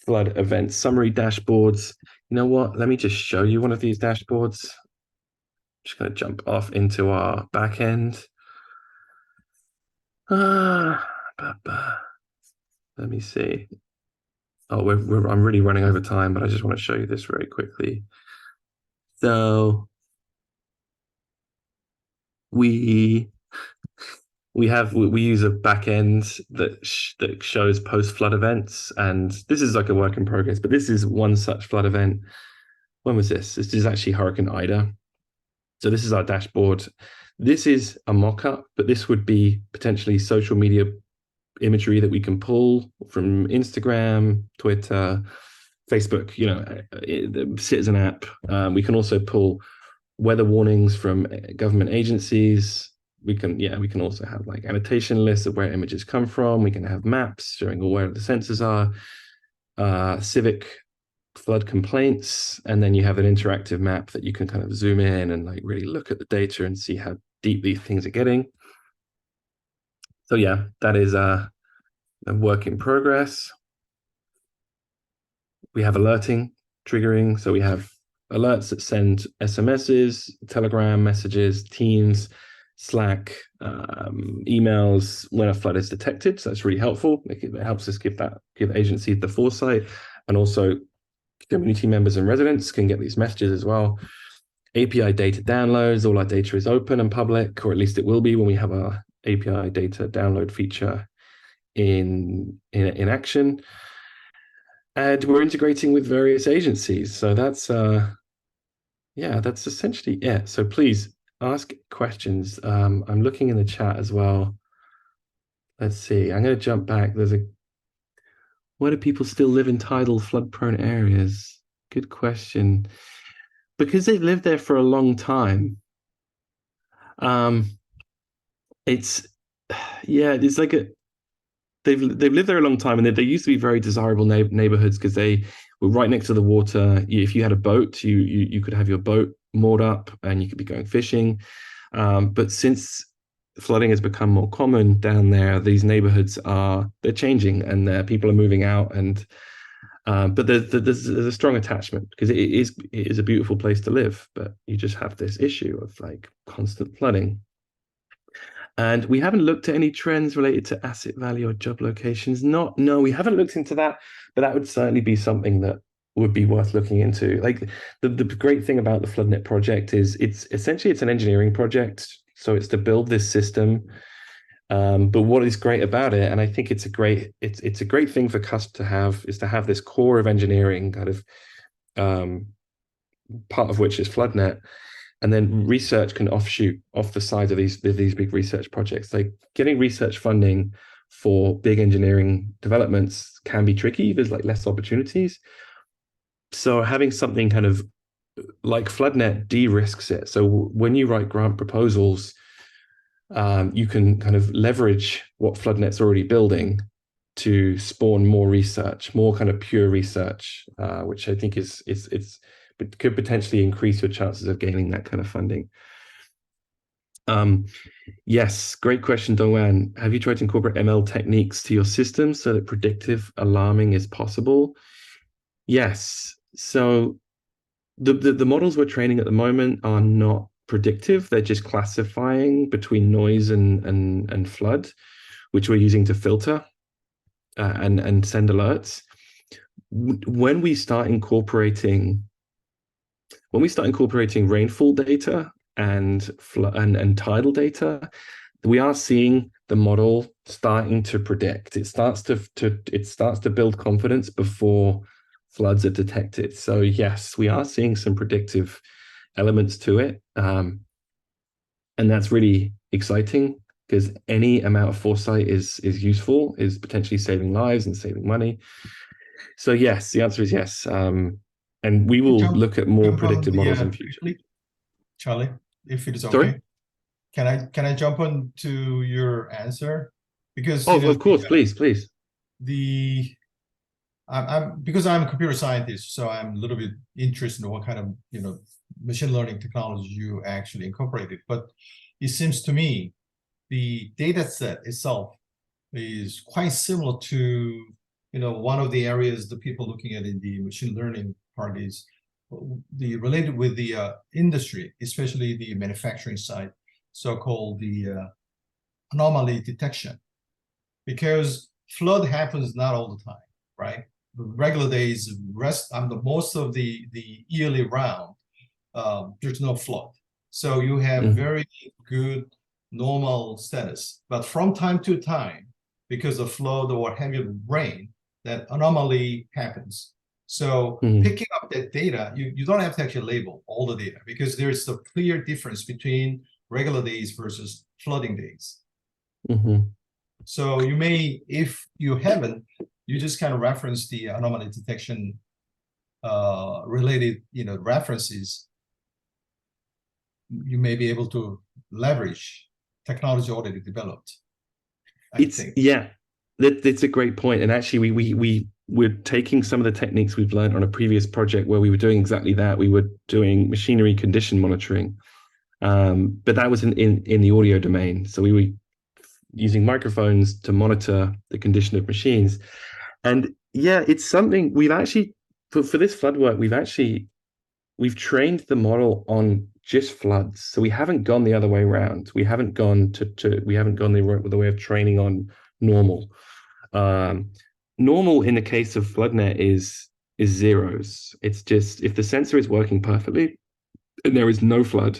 flood event summary dashboards. You know what? Let me just show you one of these dashboards. I'm just going to jump off into our backend. Let me see. Oh, I'm really running over time, but I just want to show you this very quickly. So we use a backend that shows post flood events, and this is like a work in progress. But this is one such flood event. When was this? This is actually Hurricane Ida. So this is our dashboard. This is a mock-up, but this would be potentially social media imagery that we can pull from Instagram, Twitter, Facebook, the Citizen app. We can also pull weather warnings from government agencies. We can also have like annotation lists of where images come from. We can have maps showing where the sensors are, civic flood complaints, and then you have an interactive map that you can kind of zoom in and like really look at the data and see how deep these things are getting. So yeah, that is a work in progress. We have alerting, triggering. So we have alerts that send SMSs, Telegram messages, Teams, Slack, emails when a flood is detected. So that's really helpful. It helps us give agencies the foresight, and also community members and residents can get these messages as well. API data downloads. All our data is open and public, or at least it will be when we have our API data download feature in action. And we're integrating with various agencies. So that's essentially it. So please ask questions. I'm looking in the chat as well. let's see. I'm going to jump back. Why do people still live in tidal flood-prone areas? Good question. Because they've lived there for a long time. It's like they've lived there a long time, and they used to be very desirable neighborhoods because they were right next to the water. If you had a boat, you could have your boat moored up and you could be going fishing. But since flooding has become more common down there, these neighborhoods they're changing, and people are moving out. And but there's a strong attachment because it is a beautiful place to live, but you just have this issue of like constant flooding. And we haven't looked at any trends related to asset value or job locations. No, we haven't looked into that, but that would certainly be something that would be worth looking into. Like the great thing about the FloodNet project is it's essentially an engineering project. So it's to build this system. But what is great about it, and I think it's a great thing for CUSP to have, is to have this core of engineering kind of part of which is FloodNet. And then research can offshoot off the side of these big research projects. Like getting research funding for big engineering developments can be tricky. There's like less opportunities. So having something kind of like FloodNet de-risks it. So when you write grant proposals, you can kind of leverage what FloodNet's already building to spawn more research, more kind of pure research, which I think could potentially increase your chances of gaining that kind of funding. Yes, great question, Dongwan. Have you tried to incorporate ML techniques to your system so that predictive alarming is possible? Yes. So the models we're training at the moment are not predictive. They're just classifying between noise and flood, which we're using to filter and send alerts. When we start incorporating rainfall data and tidal data, we are seeing the model starting to predict. It starts to build confidence before floods are detected. So yes, we are seeing some predictive elements to it, and that's really exciting because any amount of foresight is useful, is potentially saving lives and saving money. So yes, the answer is yes. And we will look at more predictive models in future. Charlie, if it is okay. Sorry? Can I jump on to your answer? Because of course, please. Because I'm a computer scientist, so I'm a little bit interested in what kind of machine learning technology you actually incorporated. But it seems to me the data set itself is quite similar to one of the areas the people looking at in the machine learning part is the related with the industry, especially the manufacturing side, so-called the anomaly detection, because flood happens not all the time, right? The regular days, most of the yearly round, there's no flood, so you have very good normal status. But from time to time, because of flood or heavy rain, that anomaly happens. So picking up that data, you don't have to actually label all the data because there's a clear difference between regular days versus flooding days. So you may, if you haven't, you just kind of reference the anomaly detection related references. You may be able to leverage technology already developed. That's a great point. And actually, we're taking some of the techniques we've learned on a previous project where we were doing exactly that. We were doing machinery condition monitoring, but that was in the audio domain. So we were using microphones to monitor the condition of machines. And yeah, it's something we've actually, for this flood work, we've trained the model on just floods. So we haven't gone the other way around. We haven't gone the way of training on normal. Normal in the case of FloodNet is zeros. It's just if the sensor is working perfectly and there is no flood,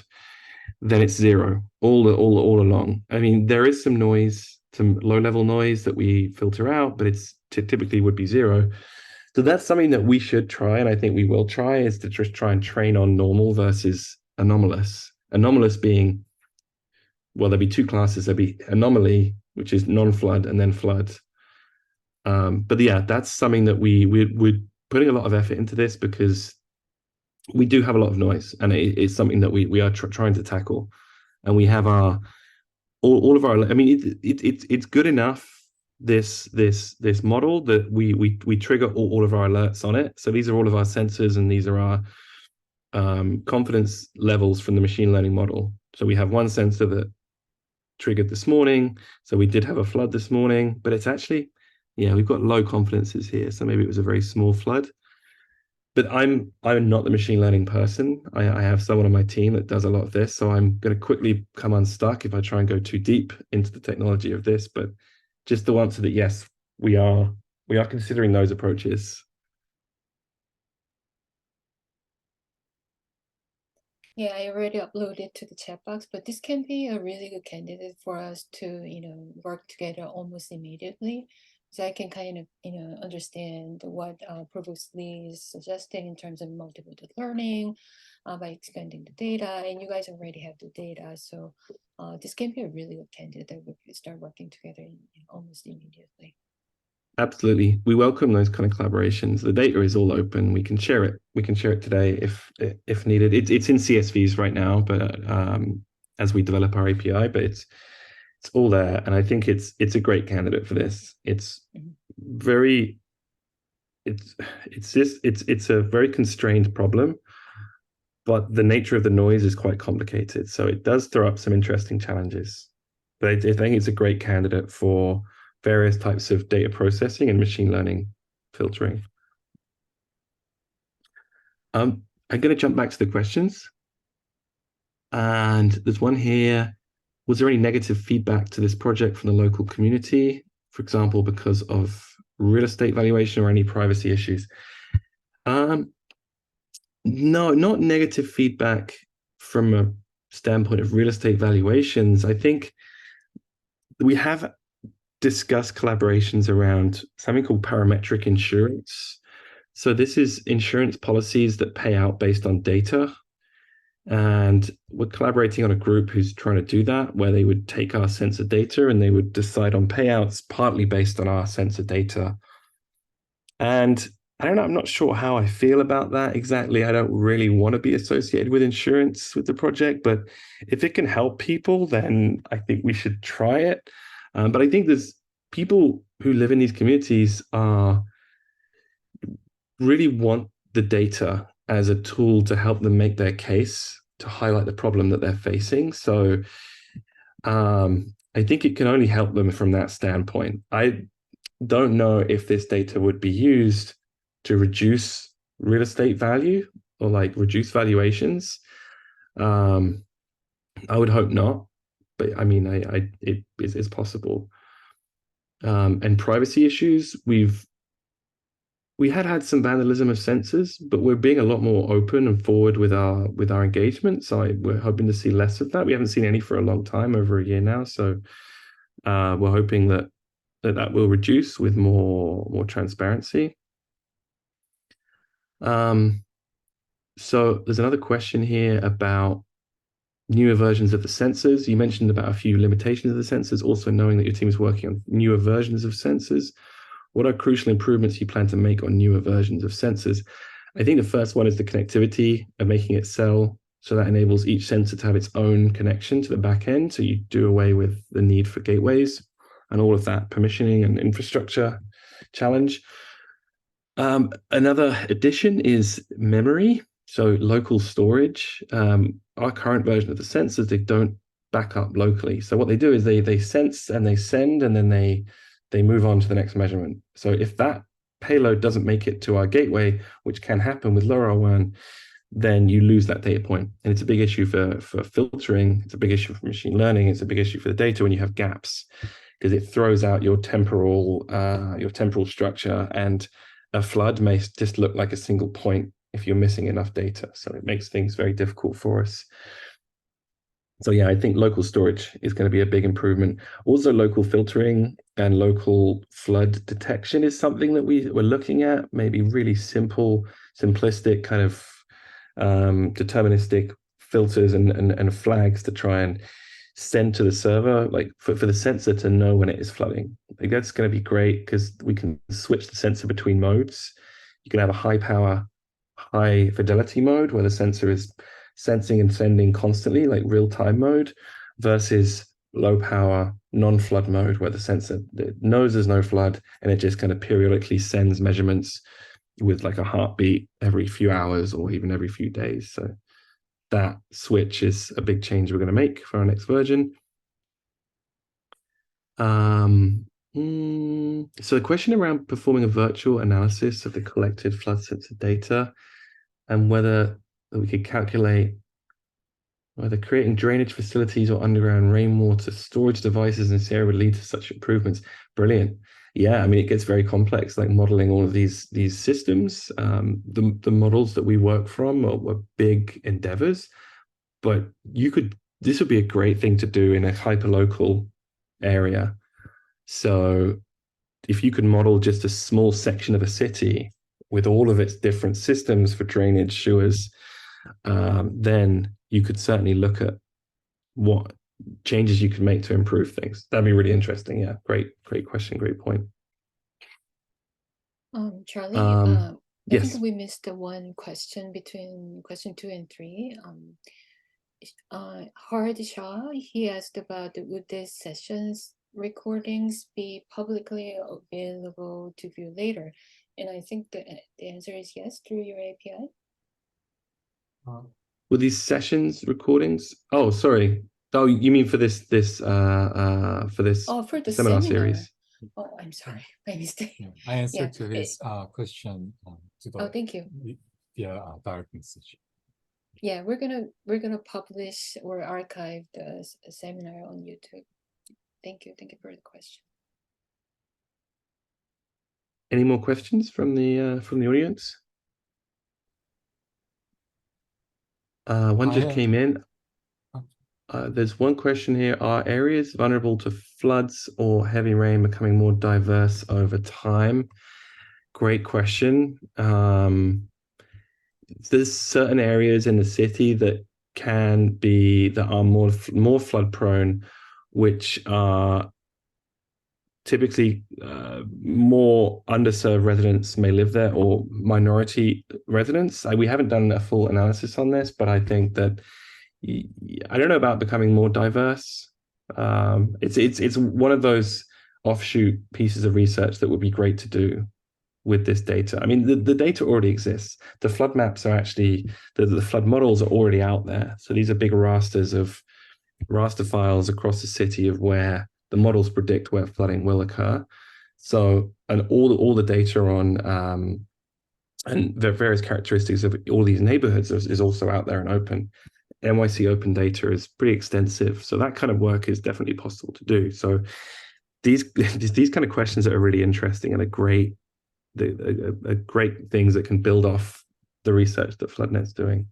then it's zero all along. I mean, there is some noise, some low-level noise that we filter out, but it's typically would be zero. So that's something that we should try, and I think we will try, is to just try and train on normal versus anomalous. Anomalous being, well, there'll be two classes. There'll be anomaly, which is non-flood and then flood. But yeah, that's something that we're putting a lot of effort into this because we do have a lot of noise, and it's something that we are trying to tackle. And we have all of our. I mean, it's good enough. This model that we trigger all of our alerts on it. So these are all of our sensors, and these are our confidence levels from the machine learning model. So we have one sensor that triggered this morning. So we did have a flood this morning, but it's actually, yeah, we've got low confidences here. So maybe it was a very small flood. But I'm not the machine learning person. I have someone on my team that does a lot of this. So I'm going to quickly come unstuck if I try and go too deep into the technology of this. But just to answer that, yes, we are considering those approaches. Yeah, I already uploaded to the chat box, but this can be a really good candidate for us to, work together almost immediately. So I can kind of, understand what Provost Lee is suggesting in terms of multimodal learning by expanding the data, and you guys already have the data. So this can be a really good candidate that we could start working together almost immediately. Absolutely. We welcome those kind of collaborations. The data is all open. We can share it. We can share it today if needed. It's in CSVs right now, but as we develop our API, but it's all there. And I think it's a great candidate for this. It's very it's a very constrained problem, but the nature of the noise is quite complicated. So it does throw up some interesting challenges. But I think it's a great candidate for various types of data processing and machine learning filtering. I'm going to jump back to the questions. And there's one here. Was there any negative feedback to this project from the local community, for example, because of real estate valuation or any privacy issues? No, not negative feedback from a standpoint of real estate valuations. I think we have discuss collaborations around something called parametric insurance. So this is insurance policies that pay out based on data. And we're collaborating on a group who's trying to do that, where they would take our sensor data and they would decide on payouts partly based on our sensor data. And I don't know, I'm not sure how I feel about that exactly. I don't really want to be associated with insurance with the project, but if it can help people, then I think we should try it. But I think there's people who live in these communities really want the data as a tool to help them make their case, to highlight the problem that they're facing. So I think it can only help them from that standpoint. I don't know if this data would be used to reduce real estate value or like reduce valuations. I would hope not, but I mean, it is possible. And privacy issues, we had some vandalism of sensors, but we're being a lot more open and forward with our engagement. So we're hoping to see less of that. We haven't seen any for a long time, over a year now. So we're hoping that will reduce with more transparency. So there's another question here about newer versions of the sensors. You mentioned about a few limitations of the sensors, also knowing that your team is working on newer versions of sensors. What are crucial improvements you plan to make on newer versions of sensors? I think the first one is the connectivity of making it cell. So that enables each sensor to have its own connection to the back end. So you do away with the need for gateways and all of that permissioning and infrastructure challenge. Another addition is memory. So local storage. Our current version of the sensors, they don't back up locally. So what they do is they sense and they send, and then they move on to the next measurement. So if that payload doesn't make it to our gateway, which can happen with LoRaWAN, then you lose that data point. And it's a big issue for filtering. It's a big issue for machine learning. It's a big issue for the data when you have gaps, because it throws out your temporal structure, and a flood may just look like a single point if you're missing enough data. So it makes things very difficult for us. So yeah, I think local storage is going to be a big improvement. Also, local filtering and local flood detection is something that we're looking at. Maybe really simplistic kind of deterministic filters and flags to try and send to the server, like for the sensor to know when it is flooding. Like that's going to be great because we can switch the sensor between modes. You can have a high power, high fidelity mode where the sensor is sensing and sending constantly, like real-time mode, versus low power, non-flood mode where the sensor knows there's no flood and it just kind of periodically sends measurements with like a heartbeat every few hours or even every few days. So that switch is a big change we're going to make for our next version. So a question around performing a virtual analysis of the collected flood sensor data and whether we could calculate whether creating drainage facilities or underground rainwater storage devices in this area would lead to such improvements. Brilliant. Yeah, I mean, it gets very complex, like modeling all of these systems. The models that we work from were big endeavors, but this would be a great thing to do in a hyperlocal area. So if you could model just a small section of a city with all of its different systems for drainage, sewers, then you could certainly look at what changes you could make to improve things. That'd be really interesting. Yeah, great question, great point. Charlie, I yes. think we missed the one question between question 2 and 3. Hard Shah, he asked about would these sessions recordings be publicly available to view later? And I think the answer is yes, through your API. Were these sessions recordings? Oh, sorry. Oh, you mean for this for the seminar series? Oh, I'm sorry, my mistake. Yeah, I answered to his question to the thank you. via direct message. Yeah, we're gonna publish or archive the seminar on YouTube. Thank you for the question. Any more questions from the audience? One just came in. There's one question here. Are areas vulnerable to floods or heavy rain becoming more diverse over time? Great question. There's certain areas in the city that are more flood prone, which are typically more underserved residents may live there or minority residents. We haven't done a full analysis on this, but I think that I don't know about becoming more diverse. It's one of those offshoot pieces of research that would be great to do with this data. I mean, the data already exists. The flood maps are actually, the flood models are already out there. So these are big raster files across the city of where the models predict where flooding will occur. So, and all the data on and the various characteristics of all these neighborhoods is also out there and open. NYC open data is pretty extensive, so that kind of work is definitely possible to do. So these kind of questions are really interesting and a great things that can build off the research that FloodNet's doing.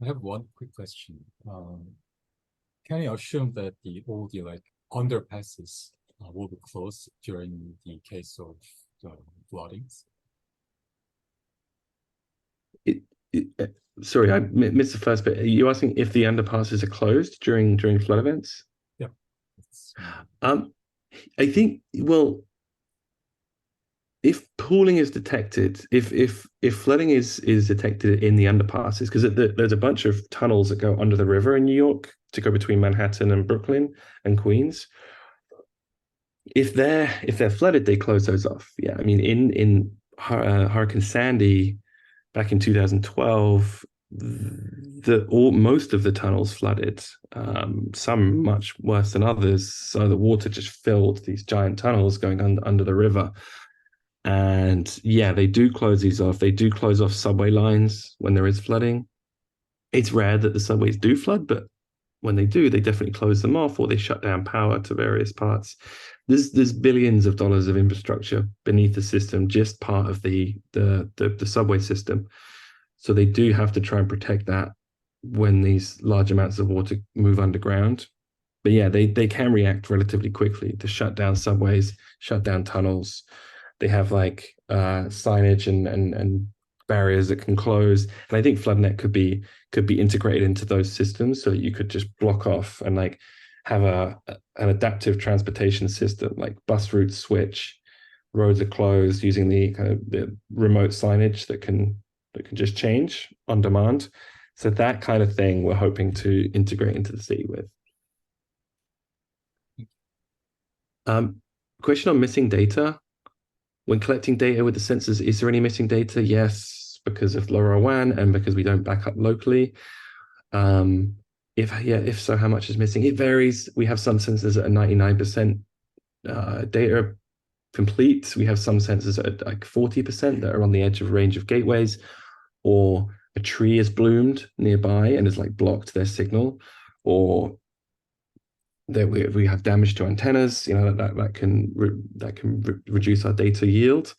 I have one quick question. Can you assume that all the underpasses will be closed during the case of floodings? Sorry, I missed the first bit. Are you asking if the underpasses are closed during flood events? Yeah. I think, well, if pooling is detected, if flooding is detected in the underpasses, because there's a bunch of tunnels that go under the river in New York to go between Manhattan and Brooklyn and Queens. If they're flooded, they close those off. Yeah, I mean, in Hurricane Sandy back in 2012, most of the tunnels flooded. Some much worse than others. So the water just filled these giant tunnels going under the river. And yeah, they do close these off. They do close off subway lines when there is flooding. It's rare that the subways do flood, but when they do, they definitely close them off or they shut down power to various parts. There's billions of dollars of infrastructure beneath the system, just part of the subway system. So they do have to try and protect that when these large amounts of water move underground. But yeah, they can react relatively quickly to shut down subways, shut down tunnels. They have signage and barriers that can close. And I think FloodNet could be could be integrated into those systems so that you could just block off and like have an adaptive transportation system, like bus routes switch, roads are closed, using the kind of the remote signage that can just change on demand. So that kind of thing we're hoping to integrate into the city with. Question on missing data. When collecting data with the sensors, is there any missing data? Yes, because of LoRaWAN and because we don't back up locally. If so, how much is missing? It varies. We have some sensors that are 99% data complete. We have some sensors that are like 40% that are on the edge of range of gateways, or a tree is bloomed nearby and has like blocked their signal, or that we have damage to antennas, that can reduce our data yield.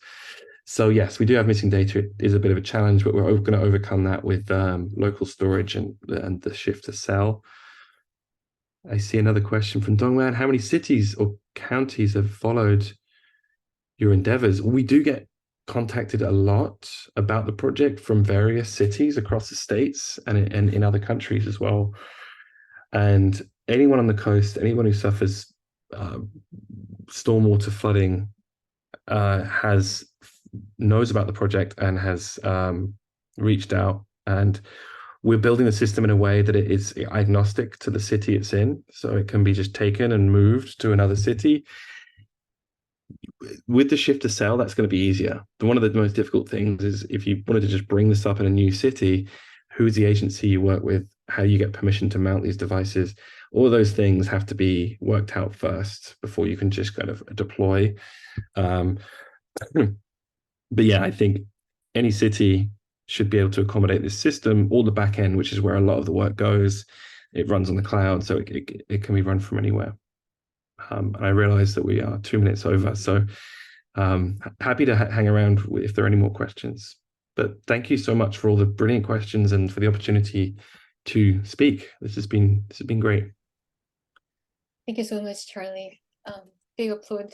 So yes, we do have missing data. It is a bit of a challenge, but we're going to overcome that with local storage and the shift to cell. I see another question from Dongman. How many cities or counties have followed your endeavors? We do get contacted a lot about the project from various cities across the states and in other countries as well. And anyone on the coast, anyone who suffers stormwater flooding knows about the project and has reached out. And we're building the system in a way that it is agnostic to the city it's in, so it can be just taken and moved to another city. With the shift to cell, that's going to be easier. One of the most difficult things is if you wanted to just bring this up in a new city, who's the agency you work with, how you get permission to mount these devices. All those things have to be worked out first before you can just kind of deploy. But yeah, I think any city should be able to accommodate this system, or the back end, which is where a lot of the work goes. It runs on the cloud, so it can be run from anywhere. And I realize that we are 2 minutes over, so happy to hang around if there are any more questions. But thank you so much for all the brilliant questions and for the opportunity to speak. This has been great. Thank you so much, Charlie. Big applause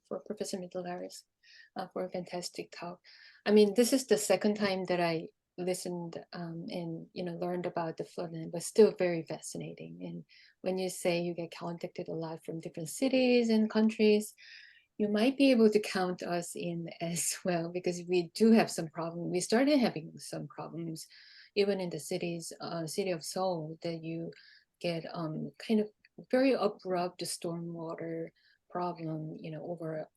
for Professor Mydlarz for a fantastic talk. I mean, this is the second time that I listened and learned about the FloodNet, but still very fascinating. And when you say you get contacted a lot from different cities and countries, you might be able to count us in as well, because we do have some problems. We started having some problems even in the city of Seoul, that you get kind of very abrupt stormwater problem, over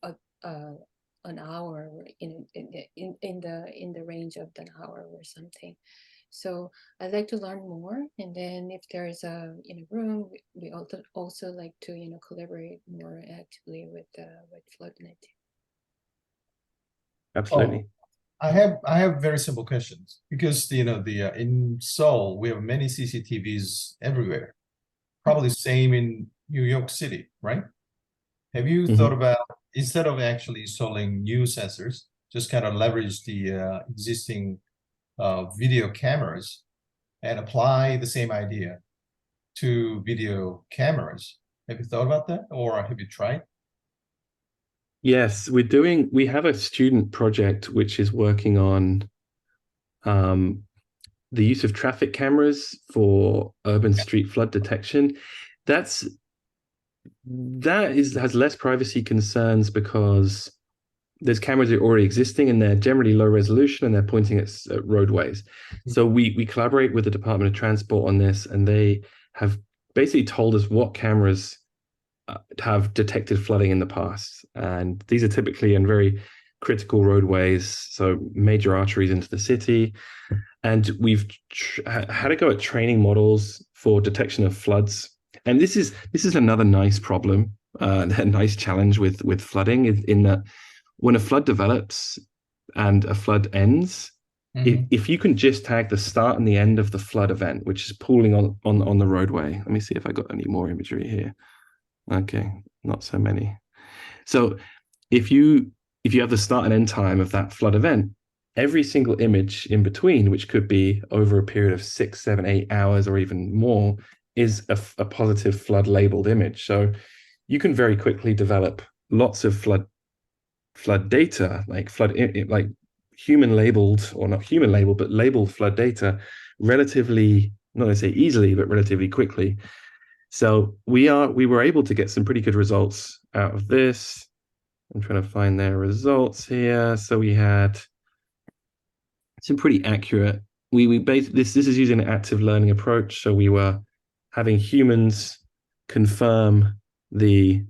an hour, in the range of an hour or something. So I'd like to learn more, and then if there's a room, we also like to collaborate more actively with FloodNet. Absolutely. I have very simple questions, because in Seoul we have many CCTVs everywhere, probably same in New York City, right? Have you thought about, instead of actually installing new sensors, just kind of leverage the existing video cameras and apply the same idea to video cameras? Have you thought about that, or have you tried? Yes, we have a student project which is working on the use of traffic cameras for urban street flood detection. That has less privacy concerns because there's cameras that are already existing and they're generally low resolution and they're pointing at roadways. So we collaborate with the Department of Transport on this, and they have basically told us what cameras have detected flooding in the past. And these are typically in very critical roadways, so major arteries into the city. And we've had to go at training models for detection of floods. And this is another nice problem, a nice challenge with flooding, in that when a flood develops and a flood ends, if you can just tag the start and the end of the flood event, which is pooling on the roadway. Let me see if I got any more imagery here. Okay, not so many. So if you have the start and end time of that flood event, every single image in between, which could be over a period of 6, 7, 8 hours or even more, is a positive flood labeled image. So you can very quickly develop lots of flood data, like human labeled, or not human labeled, but labeled flood data, relatively, not to say easily, but relatively quickly. So we were able to get some pretty good results out of this. I'm trying to find their results here. So we had some pretty accurate. We based this is using an active learning approach. So we were having humans confirm the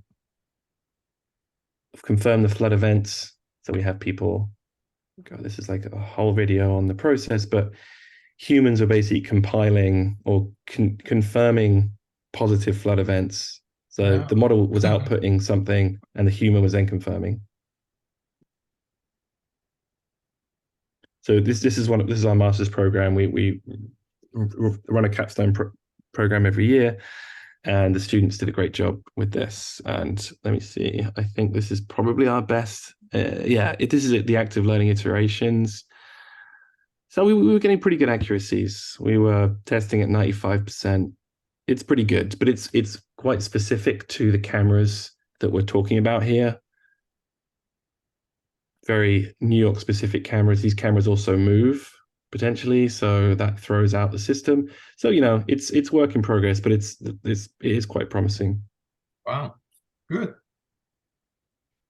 flood events. So we have people, God, this is like a whole video on the process, but humans are basically compiling or confirming positive flood events. So the model was outputting something and the human was then confirming. So this is our master's program. We run a capstone program every year, and the students did a great job with this. And let me see, I think this is probably our best. This is the active learning iterations. So we were getting pretty good accuracies. We were testing at 95%. It's pretty good, but it's quite specific to the cameras that we're talking about here. Very New York specific cameras. These cameras also move potentially, so that throws out the system. So it's work in progress, but it is quite promising. Wow, good.